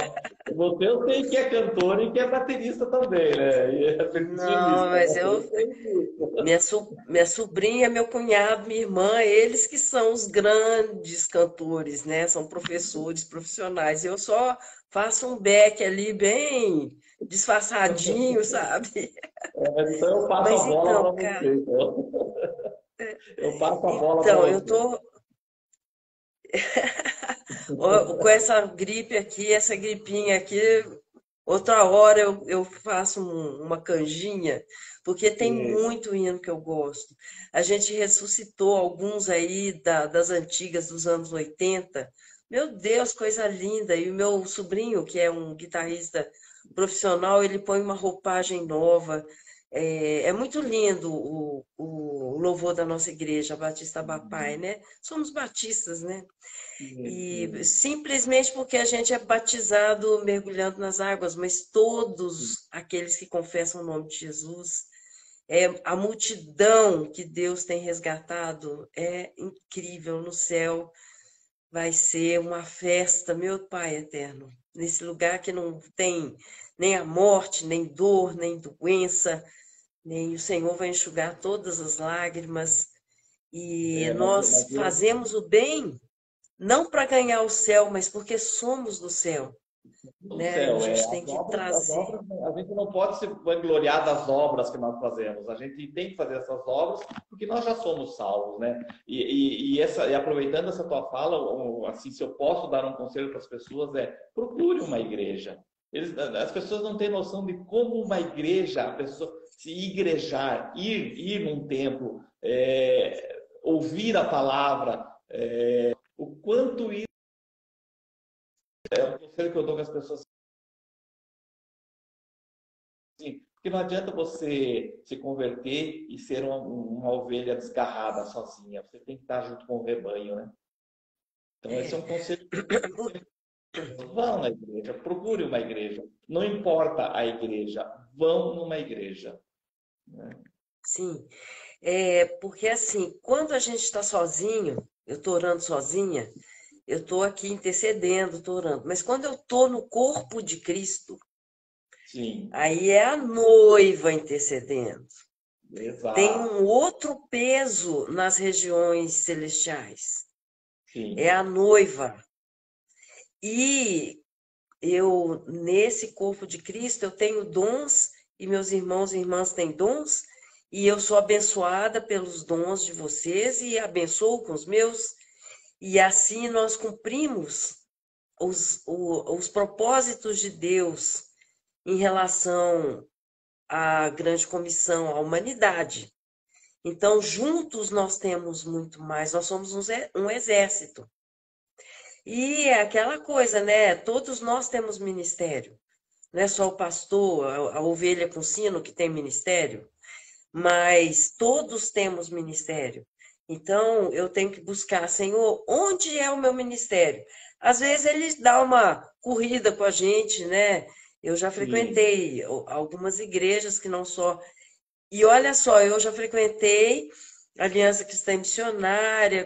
[SPEAKER 2] Você eu sei que é cantor e que é baterista também, né? E é
[SPEAKER 1] Não,
[SPEAKER 2] percussionista,
[SPEAKER 1] mas
[SPEAKER 2] né? Eu sei disso.
[SPEAKER 1] minha sobrinha, meu cunhado, minha irmã, eles que são os grandes cantores, né? São professores profissionais. Eu só faço um back ali bem disfarçadinho, sabe?
[SPEAKER 2] Então eu passo a
[SPEAKER 1] Mas
[SPEAKER 2] bola
[SPEAKER 1] então,
[SPEAKER 2] para
[SPEAKER 1] cara,
[SPEAKER 2] você. Então. Eu passo a bola para
[SPEAKER 1] então, eu
[SPEAKER 2] você.
[SPEAKER 1] tô com essa gripe aqui, essa gripinha aqui, outra hora eu faço uma canjinha, porque tem
[SPEAKER 2] Sim.
[SPEAKER 1] muito hino que eu gosto. A gente ressuscitou alguns aí das antigas dos anos 80. Meu Deus, coisa linda! E o meu sobrinho, que é um guitarrista profissional, ele põe uma roupagem nova. É muito lindo o louvor da nossa igreja, Batista Bapai, né? Somos batistas, né? E
[SPEAKER 2] Sim.
[SPEAKER 1] simplesmente porque a gente é batizado mergulhando nas águas, mas todos aqueles que confessam o nome de Jesus, a multidão que Deus tem resgatado é incrível no céu. Vai ser uma festa, meu Pai eterno, nesse lugar que não tem nem a morte, nem dor, nem doença, nem o Senhor vai enxugar todas as lágrimas. E
[SPEAKER 2] É,
[SPEAKER 1] nós
[SPEAKER 2] mas
[SPEAKER 1] fazemos o bem não para ganhar o céu, mas porque somos do céu,
[SPEAKER 2] no
[SPEAKER 1] né? A
[SPEAKER 2] céu,
[SPEAKER 1] gente tem que
[SPEAKER 2] as
[SPEAKER 1] trazer.
[SPEAKER 2] obras, a gente não pode se vangloriar das obras que nós fazemos. A gente tem que fazer essas obras porque nós já somos salvos, né? E aproveitando essa tua fala, assim, se eu posso dar um conselho para as pessoas procure uma igreja. As pessoas não têm noção de como uma igreja, a pessoa se igrejar, ir num templo, ouvir a palavra, o quanto isso é um conselho que eu dou para as pessoas. Sim, porque não adianta você se converter e ser uma ovelha desgarrada sozinha. Você tem que estar junto com o rebanho, né? Então, esse é um conselho que eu dou. Vão na igreja, procure uma igreja. Não importa a igreja, vão numa igreja. Né?
[SPEAKER 1] Sim, porque assim, quando a gente está sozinho, eu estou orando sozinha, eu estou aqui intercedendo, estou orando. Mas quando eu estou no corpo de Cristo,
[SPEAKER 2] Sim,
[SPEAKER 1] aí é a noiva intercedendo. Tem um
[SPEAKER 2] exato.
[SPEAKER 1] outro peso nas regiões celestiais. É
[SPEAKER 2] Sim,
[SPEAKER 1] a noiva. E eu, nesse corpo de Cristo, eu tenho dons e meus irmãos e irmãs têm dons, e eu sou abençoada pelos dons de vocês e abençoo com os meus, e assim nós cumprimos os propósitos de Deus em relação à grande comissão, à humanidade. Então, juntos nós temos muito mais, nós somos um exército. E é aquela coisa, né? Todos nós temos ministério. Não é só o pastor, a ovelha com sino que tem ministério, mas todos temos ministério. Então, eu tenho que buscar, Senhor, onde é o meu ministério? Às vezes ele dá uma corrida com a gente, né? Eu já
[SPEAKER 2] sim.
[SPEAKER 1] frequentei algumas igrejas que não só. E olha só, eu já frequentei a Aliança Cristã Missionária,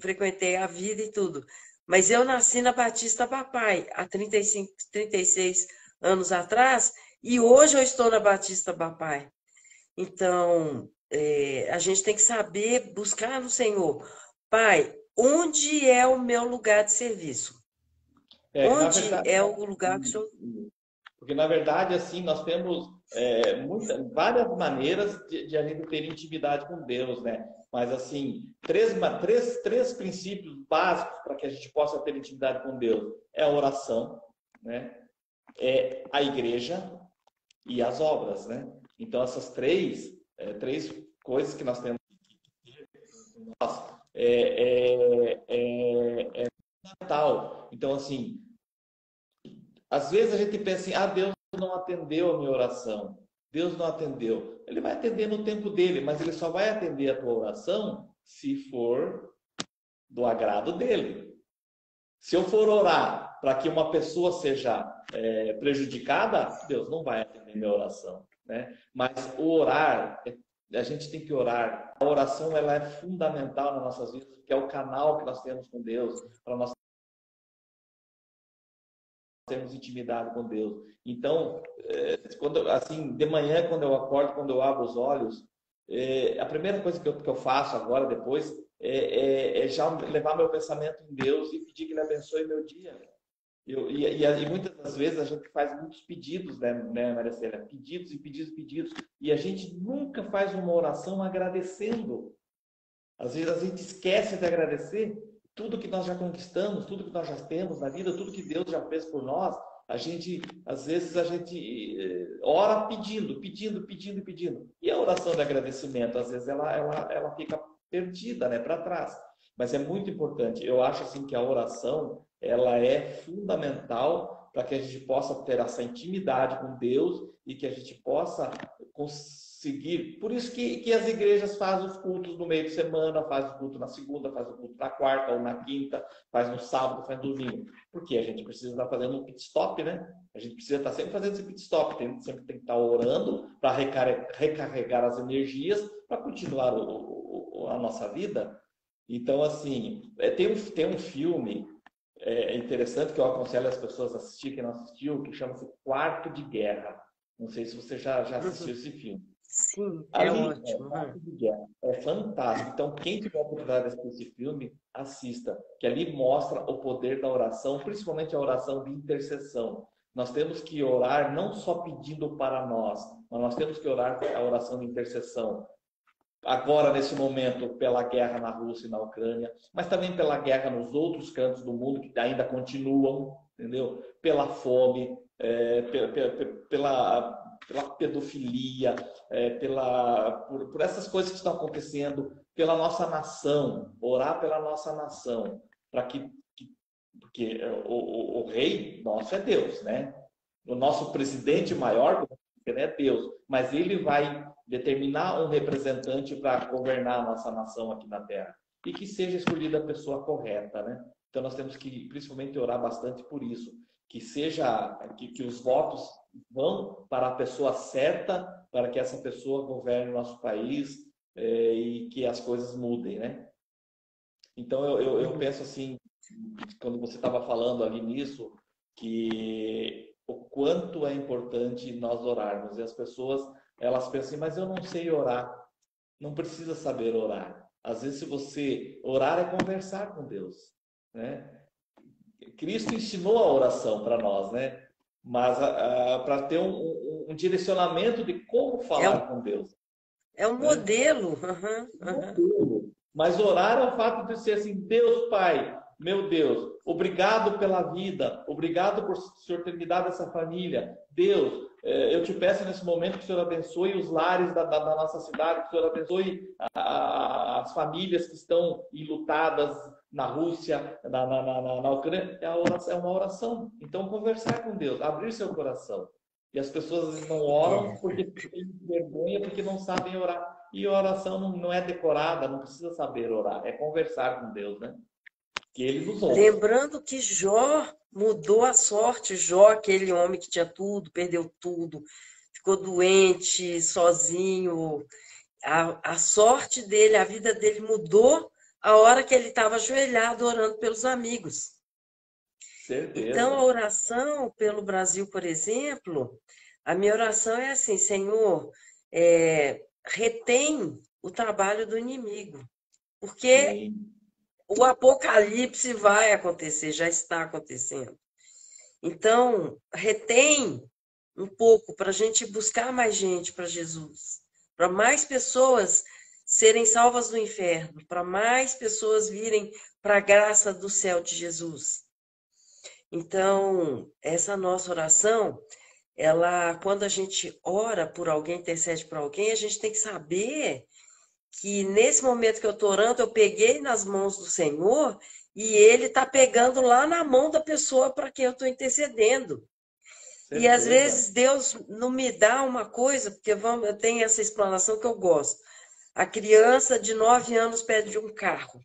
[SPEAKER 1] frequentei a vida e tudo. Mas eu nasci na Batista Papai, há 35, 36 anos atrás, e hoje eu estou na Batista Papai. Então, a gente tem que saber buscar no Senhor. Pai, onde é o meu lugar de serviço?
[SPEAKER 2] É que na
[SPEAKER 1] Onde
[SPEAKER 2] verdade,
[SPEAKER 1] é o lugar que o Senhor.
[SPEAKER 2] porque na verdade assim nós temos várias maneiras de a gente ter intimidade com Deus, né? Mas assim três princípios básicos para que a gente possa ter intimidade com Deus é a oração, né? É a igreja e as obras, né? Então essas três coisas que nós temos é fundamental. Então assim Às vezes a gente pensa assim, Deus não atendeu a minha oração. Deus não atendeu. Ele vai atender no tempo dele, mas ele só vai atender a tua oração se for do agrado dele. Se eu for orar para que uma pessoa seja prejudicada, Deus não vai atender minha oração, né? Mas o orar, a gente tem que orar. A oração ela é fundamental nas nossas vidas, porque é o canal que nós temos com Deus, para nós termos intimidade com Deus. Então, quando, assim, de manhã, quando eu acordo, quando eu abro os olhos, a primeira coisa que eu faço agora, depois, é já levar meu pensamento em Deus e pedir que Ele abençoe meu dia. E muitas das vezes a gente faz muitos pedidos, né, Maria Célia? Pedidos e pedidos e pedidos. E a gente nunca faz uma oração agradecendo. Às vezes a gente esquece de agradecer tudo que nós já conquistamos, tudo que nós já temos na vida, tudo que Deus já fez por nós. Às vezes a gente ora pedindo, pedindo, pedindo, pedindo. E a oração de agradecimento, às vezes ela fica perdida, né, para trás. Mas é muito importante. Eu acho assim que a oração ela é fundamental para que a gente possa ter essa intimidade com Deus e que a gente possa conseguir. Por isso que as igrejas fazem os cultos no meio de semana, faz o culto na segunda, faz o culto na quarta ou na quinta, faz no sábado, faz no domingo. Porque a gente precisa estar fazendo um pit stop, né? A gente precisa estar sempre fazendo esse pit stop, sempre tem que estar orando para recarregar as energias para continuar a nossa vida. Então, assim, tem um filme interessante que eu aconselho as pessoas a assistir, quem não assistiu, que chama-se Quarto de Guerra. Não sei se você já assistiu esse filme.
[SPEAKER 1] Sim, é
[SPEAKER 2] Ali,
[SPEAKER 1] ótimo.
[SPEAKER 2] Quarto de Guerra, é fantástico. Então, quem tiver a oportunidade de assistir esse filme, assista, que ali mostra o poder da oração, principalmente a oração de intercessão. Nós temos que orar não só pedindo para nós, mas nós temos que orar a oração de intercessão. Agora, nesse momento, pela guerra na Rússia e na Ucrânia, mas também pela guerra nos outros cantos do mundo que ainda continuam, entendeu? Pela fome, pela pedofilia, por essas coisas que estão acontecendo, pela nossa nação, orar pela nossa nação, porque o rei nosso é Deus, né? O nosso presidente maior é Deus, mas ele vai determinar um representante para governar a nossa nação aqui na Terra e que seja escolhida a pessoa correta, né? Então nós temos que principalmente orar bastante por isso, que os votos vão para a pessoa certa, para que essa pessoa governe o nosso país e que as coisas mudem, né? Então eu penso assim, quando você estava falando ali nisso, que o quanto é importante nós orarmos. E as pessoas, elas pensam assim, mas eu não sei orar. Não precisa saber orar. Às vezes, se você orar, é conversar com Deus, né? Cristo ensinou a oração para nós, né? Mas para ter um direcionamento de como falar com Deus.
[SPEAKER 1] É um
[SPEAKER 2] Né?
[SPEAKER 1] modelo.
[SPEAKER 2] Mas orar é o fato de ser assim, Deus Pai, meu Deus, obrigado pela vida, obrigado por o Senhor ter me dado essa família. Deus, eu te peço nesse momento que o Senhor abençoe os lares da nossa cidade, que o Senhor abençoe as famílias que estão enlutadas na Rússia, na Ucrânia. É uma oração. Então, conversar com Deus, abrir seu coração. E as pessoas às vezes não oram porque têm vergonha, porque não sabem orar. E a oração não é decorada, não precisa saber orar, é conversar com Deus, né? Que Ele nos ouve.
[SPEAKER 1] Lembrando que Jó mudou a sorte. Jó, aquele homem que tinha tudo, perdeu tudo, ficou doente, sozinho. A sorte dele, a vida dele mudou a hora que ele estava ajoelhado orando pelos amigos.
[SPEAKER 2] Certeza.
[SPEAKER 1] Então, a oração pelo Brasil, por exemplo, a minha oração é assim, Senhor, retém o trabalho do inimigo, porque
[SPEAKER 2] Sim.
[SPEAKER 1] o apocalipse vai acontecer, já está acontecendo. Então, retém um pouco para a gente buscar mais gente para Jesus, para mais pessoas serem salvas do inferno, para mais pessoas virem para a graça do céu de Jesus. Então, essa nossa oração, quando a gente ora por alguém, intercede por alguém, a gente tem que saber que nesse momento que eu estou orando, eu peguei nas mãos do Senhor e Ele está pegando lá na mão da pessoa para quem eu estou intercedendo. E às
[SPEAKER 2] certeza.
[SPEAKER 1] vezes Deus não me dá uma coisa, porque vamos, tem essa explanação que eu gosto. A criança de 9 anos pede um carro.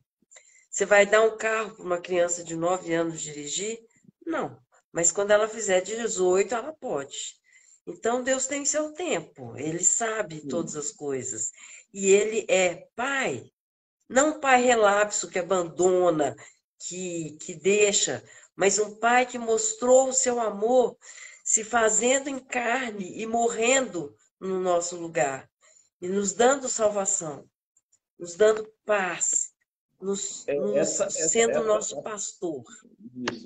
[SPEAKER 1] Você vai dar um carro para uma criança de 9 anos dirigir? Não. Mas quando ela fizer 18, ela pode. Então Deus tem seu tempo, ele sabe todas
[SPEAKER 2] Sim.
[SPEAKER 1] as coisas. E ele é pai, não pai relapso que abandona, que deixa, mas um pai que mostrou o seu amor se fazendo em carne e morrendo no nosso lugar, e nos dando salvação, nos dando paz, sendo
[SPEAKER 2] Essa,
[SPEAKER 1] nosso pastor.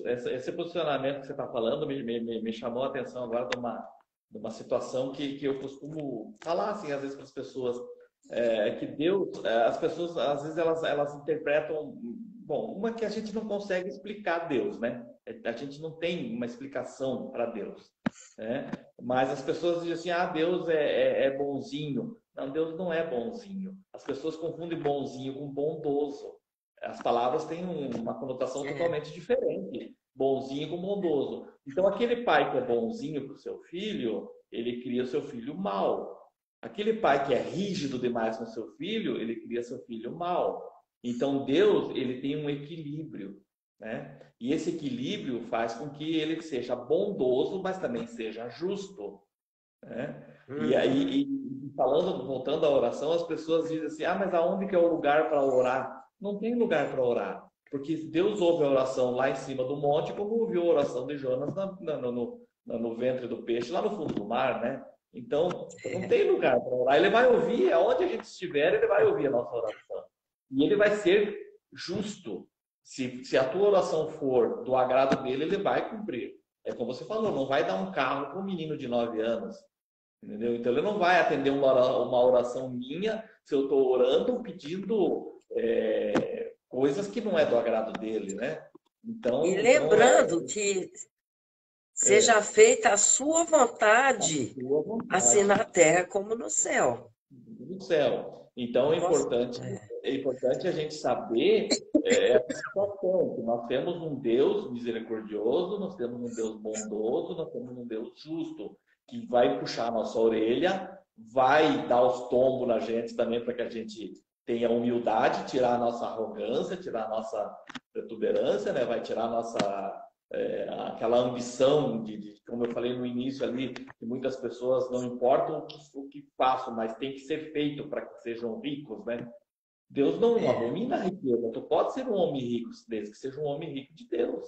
[SPEAKER 2] esse posicionamento que você está falando me chamou a atenção agora de uma situação que eu costumo falar assim, às vezes para as pessoas, que Deus, as pessoas às vezes elas interpretam, bom, uma que a gente não consegue explicar Deus, né? A gente não tem uma explicação para Deus, né? Mas as pessoas dizem assim, ah, Deus é bonzinho. Não, Deus não é bonzinho. As pessoas confundem bonzinho com bondoso. As palavras têm uma conotação
[SPEAKER 1] É.
[SPEAKER 2] totalmente diferente. Bonzinho com bondoso. Então, aquele pai que é bonzinho para o seu filho, ele cria o seu filho mal. Aquele pai que é rígido demais com o seu filho, ele cria seu filho mal. Então, Deus, ele tem um equilíbrio, né? E esse equilíbrio faz com que ele seja bondoso, mas também seja justo, né? E
[SPEAKER 1] Uhum.
[SPEAKER 2] aí, falando, voltando à oração, as pessoas dizem assim: ah, mas aonde que é o lugar para orar? Não tem lugar para orar, porque Deus ouve a oração lá em cima do monte, como ouviu a oração de Jonas no ventre do peixe, lá no fundo do mar, né? Então, não
[SPEAKER 1] É.
[SPEAKER 2] tem lugar para orar. Ele vai ouvir, aonde a gente estiver, ele vai ouvir a nossa oração. E ele vai ser justo. Se a tua oração for do agrado dele, ele vai cumprir. É como você falou, não vai dar um carro para um menino de 9 anos. Entendeu? Então ele não vai atender uma oração minha se eu estou orando pedindo coisas que não é do agrado dele, né?
[SPEAKER 1] E
[SPEAKER 2] Então
[SPEAKER 1] lembrando que seja
[SPEAKER 2] é
[SPEAKER 1] feita a sua
[SPEAKER 2] a
[SPEAKER 1] vontade,
[SPEAKER 2] sua
[SPEAKER 1] assim
[SPEAKER 2] vontade
[SPEAKER 1] na terra como no céu.
[SPEAKER 2] do céu. Então
[SPEAKER 1] Nossa,
[SPEAKER 2] é importante a gente saber essa situação, que nós temos um Deus misericordioso, nós temos um Deus bondoso, nós temos um Deus justo, que vai puxar a nossa orelha, vai dar os tombos na gente também para que a gente tenha humildade, tirar a nossa arrogância, tirar a nossa protuberância, né? Vai tirar a nossa aquela ambição como eu falei no início ali, que muitas pessoas não importam o que façam, mas tem que ser feito para que sejam ricos, né? Deus não
[SPEAKER 1] é,
[SPEAKER 2] abomina a riqueza. Tu pode ser um homem rico, desde que seja um homem rico de Deus,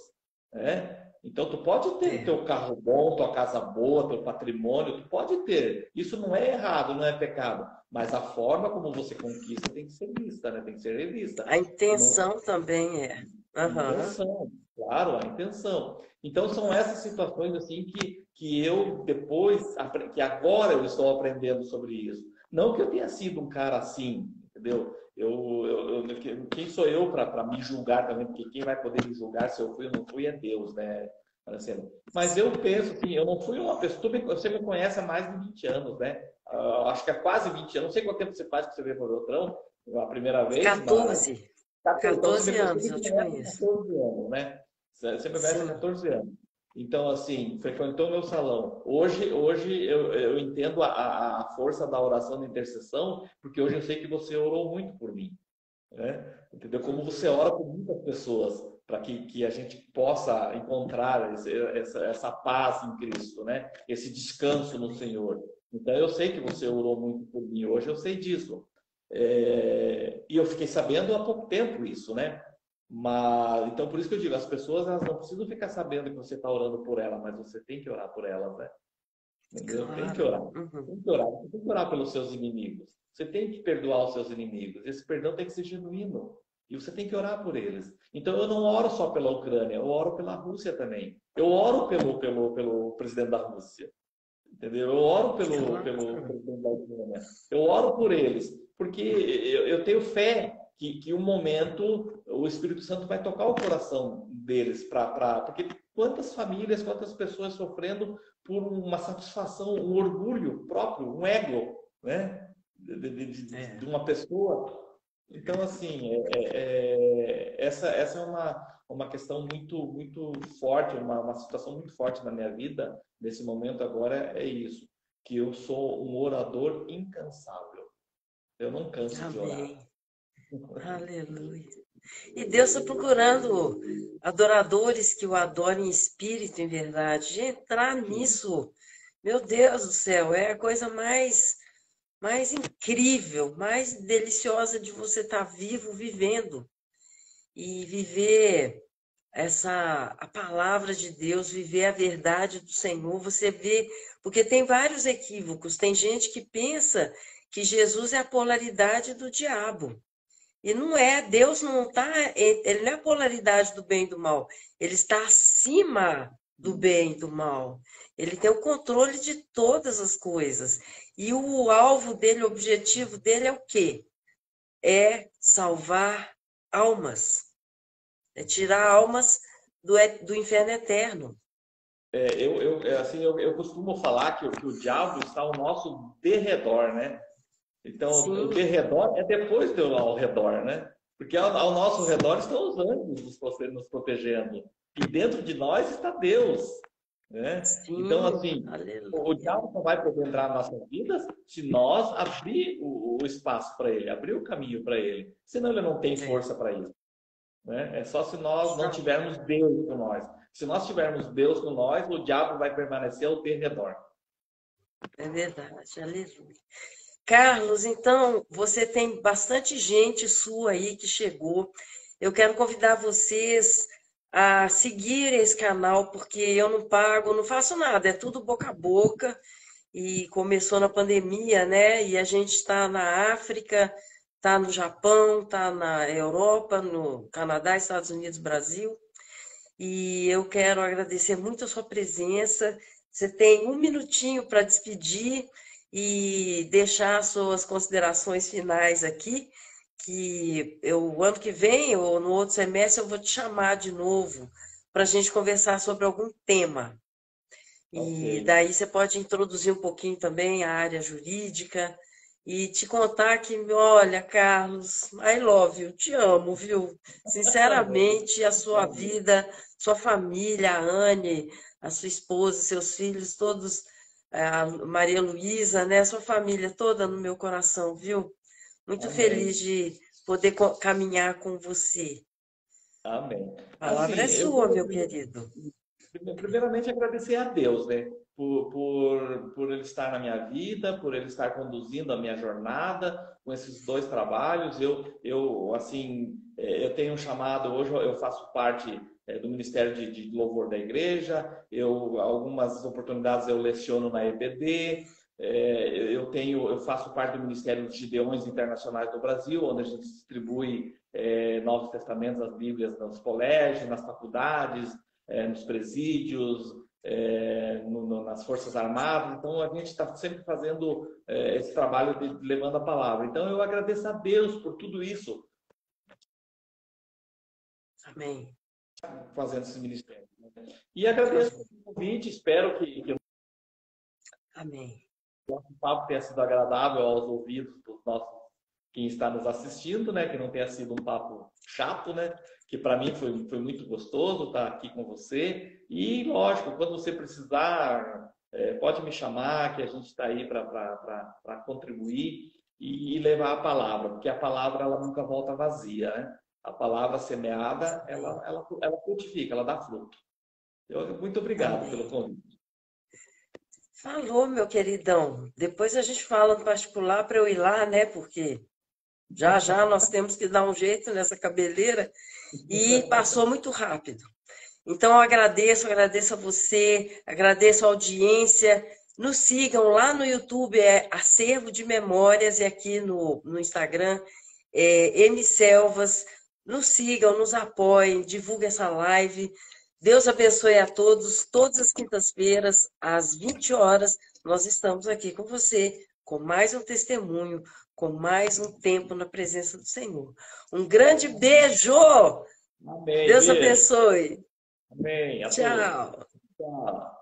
[SPEAKER 2] né? Então tu pode ter
[SPEAKER 1] é.
[SPEAKER 2] teu carro bom, tua casa boa, teu patrimônio, tu pode ter. Isso não é errado, não é pecado, mas a forma como você conquista tem que ser vista, né? Tem que ser revista.
[SPEAKER 1] A
[SPEAKER 2] Não,
[SPEAKER 1] intenção também é.
[SPEAKER 2] a
[SPEAKER 1] Aham.
[SPEAKER 2] intenção, claro, a intenção. Então são essas situações assim que eu depois, que agora eu estou aprendendo sobre isso. Não que eu tenha sido um cara assim, entendeu? Quem sou eu para me julgar também? Porque quem vai poder me julgar se eu fui ou não fui é Deus, né? Marcelo? Mas eu penso assim, eu não fui uma pessoa, você me conhece há mais de 20 anos, né? Acho que há quase 20 anos, não sei quanto tempo você faz que você veio para o Beltrão, a primeira vez, mas
[SPEAKER 1] 14.
[SPEAKER 2] 14. Então,
[SPEAKER 1] 14
[SPEAKER 2] você
[SPEAKER 1] anos
[SPEAKER 2] me
[SPEAKER 1] eu te
[SPEAKER 2] conhece há
[SPEAKER 1] conheço.
[SPEAKER 2] 14 anos, né? Você me conhece há
[SPEAKER 1] Sim.
[SPEAKER 2] 14 anos. Então, assim, frequentou meu salão. Hoje eu entendo a força da oração da intercessão, porque hoje eu sei que você orou muito por mim, né? Entendeu? Como você
[SPEAKER 1] Uhum.
[SPEAKER 2] ora por muitas pessoas, para que a gente possa encontrar essa paz em Cristo, né? Esse descanso no Senhor. Então, eu sei que você orou muito por mim. Hoje eu sei disso. E eu fiquei sabendo há pouco tempo isso, né? Mas, então, por isso que eu digo, as pessoas elas não precisam ficar sabendo que você está orando por ela, mas você tem que orar por elas, né? Entendeu? Tem que
[SPEAKER 1] Claro.
[SPEAKER 2] orar.
[SPEAKER 1] Uhum.
[SPEAKER 2] Tem que orar. Você tem que orar pelos seus inimigos. Você tem que perdoar os seus inimigos. Esse perdão tem que ser genuíno. E você tem que orar por eles. Então, eu não oro só pela Ucrânia, eu oro pela Rússia também. Eu oro pelo presidente da Rússia. Entendeu? Eu oro pelo
[SPEAKER 1] Claro.
[SPEAKER 2] presidente da Ucrânia. Eu oro por eles, porque eu tenho fé que um momento o Espírito Santo vai tocar o coração deles, porque quantas famílias, quantas pessoas sofrendo por uma satisfação, um orgulho próprio, um ego, né? De
[SPEAKER 1] É.
[SPEAKER 2] uma pessoa. Então, assim, essa é uma questão muito forte, uma situação muito forte na minha vida, nesse momento agora, é isso, que eu sou um orador incansável. Eu não canso de orar.
[SPEAKER 1] Amém. Aleluia. E Deus está procurando adoradores que o adorem em espírito, em verdade. De entrar
[SPEAKER 2] Sim.
[SPEAKER 1] nisso, meu Deus do céu, é a coisa mais incrível, mais deliciosa de você estar vivo, vivendo. E viver a palavra de Deus, viver a verdade do Senhor, você vê, porque tem vários equívocos. Tem gente que pensa que Jesus é a polaridade do diabo. E não é, Deus não está, ele não é a polaridade do bem e do mal, ele está acima do bem e do mal. Ele tem o controle de todas as coisas. E o alvo dele, o objetivo dele é o quê? É salvar almas, é tirar almas do inferno eterno.
[SPEAKER 2] Eu costumo falar que o diabo está ao nosso derredor, né? Então, o
[SPEAKER 1] Sim,
[SPEAKER 2] derredor é depois do ao redor, né? Porque ao nosso redor estão os anjos nos protegendo. E dentro de nós está Deus, né? Então,
[SPEAKER 1] sim,
[SPEAKER 2] assim, o
[SPEAKER 1] aleluia.
[SPEAKER 2] diabo não vai poder entrar nas nossas vidas se nós abrir o espaço para ele, abrir o caminho para ele. Senão ele não tem
[SPEAKER 1] É,
[SPEAKER 2] força para isso, né? É só se nós não
[SPEAKER 1] não,
[SPEAKER 2] tivermos Deus com nós. Se nós tivermos Deus com nós, o diabo vai permanecer ao derredor.
[SPEAKER 1] é verdade, aleluia. Carlos, então, você tem bastante gente sua aí que chegou. Eu quero convidar vocês a seguir esse canal, porque eu não pago, não faço nada, é tudo boca a boca. E começou na pandemia, né? E a gente está na África, está no Japão, está na Europa, no Canadá, Estados Unidos, Brasil. E eu quero agradecer muito a sua presença. Você tem um minutinho para despedir e deixar as suas considerações finais aqui, que eu, ano que vem ou no outro semestre, eu vou te chamar de novo para a gente conversar sobre algum tema.
[SPEAKER 2] Ok.
[SPEAKER 1] E daí você pode introduzir um pouquinho também a área jurídica e te contar que, olha, Carlos, I love you, te amo, viu?
[SPEAKER 2] Tá bom.
[SPEAKER 1] Sinceramente, a sua vida, sua família, a Anne, a sua esposa, seus filhos, todos, a Maria Luísa, né? Sua família toda no meu coração, viu? Muito feliz
[SPEAKER 2] Amém.
[SPEAKER 1] de poder caminhar com você.
[SPEAKER 2] Amém.
[SPEAKER 1] A palavra é
[SPEAKER 2] Assim, eu
[SPEAKER 1] sua,
[SPEAKER 2] quero
[SPEAKER 1] meu querido.
[SPEAKER 2] primeiramente agradecer a Deus, né? Por Ele estar na minha vida, por Ele estar conduzindo a minha jornada com esses dois trabalhos. Assim, eu tenho um chamado, hoje eu faço parte do Ministério de Louvor da Igreja, algumas oportunidades eu leciono na EBD, eu faço parte do Ministério dos Gideões Internacionais do Brasil, onde a gente distribui Novos Testamentos, as Bíblias nos colégios, nas faculdades, nos presídios, nas Forças Armadas. Então, a gente está sempre fazendo esse trabalho de levando a palavra. Então, eu agradeço a Deus por tudo isso,
[SPEAKER 1] Amém.
[SPEAKER 2] fazendo esse ministério. E agradeço o convite, espero que
[SPEAKER 1] Amém.
[SPEAKER 2] o papo tenha sido agradável aos ouvidos dos nossos quem está nos assistindo, né? Que não tenha sido um papo chato, né? Que para mim foi muito gostoso estar aqui com você. E, lógico, quando você precisar, pode me chamar, que a gente está aí para contribuir e levar a palavra, porque a palavra ela nunca volta vazia, né? A palavra semeada, ela frutifica, ela dá fruto. Muito obrigado pelo
[SPEAKER 1] Amém.
[SPEAKER 2] convite.
[SPEAKER 1] Falou, meu queridão. Depois a gente fala no particular para eu ir lá, né? Porque já já nós temos que dar um jeito nessa cabeleira e passou muito rápido. Então eu agradeço a você, agradeço a audiência. Nos sigam lá no YouTube, é Acervo de Memórias, e aqui no Instagram, M Selvas. Nos sigam, nos apoiem, divulguem essa live. Deus abençoe a todos. Todas as quintas-feiras, às 20 horas, nós estamos aqui com você, com mais um testemunho, com mais um tempo na presença do Senhor. Um grande beijo!
[SPEAKER 2] Amém.
[SPEAKER 1] Deus
[SPEAKER 2] Beijo.
[SPEAKER 1] abençoe.
[SPEAKER 2] Amém. A todos.
[SPEAKER 1] Tchau.
[SPEAKER 2] Tchau.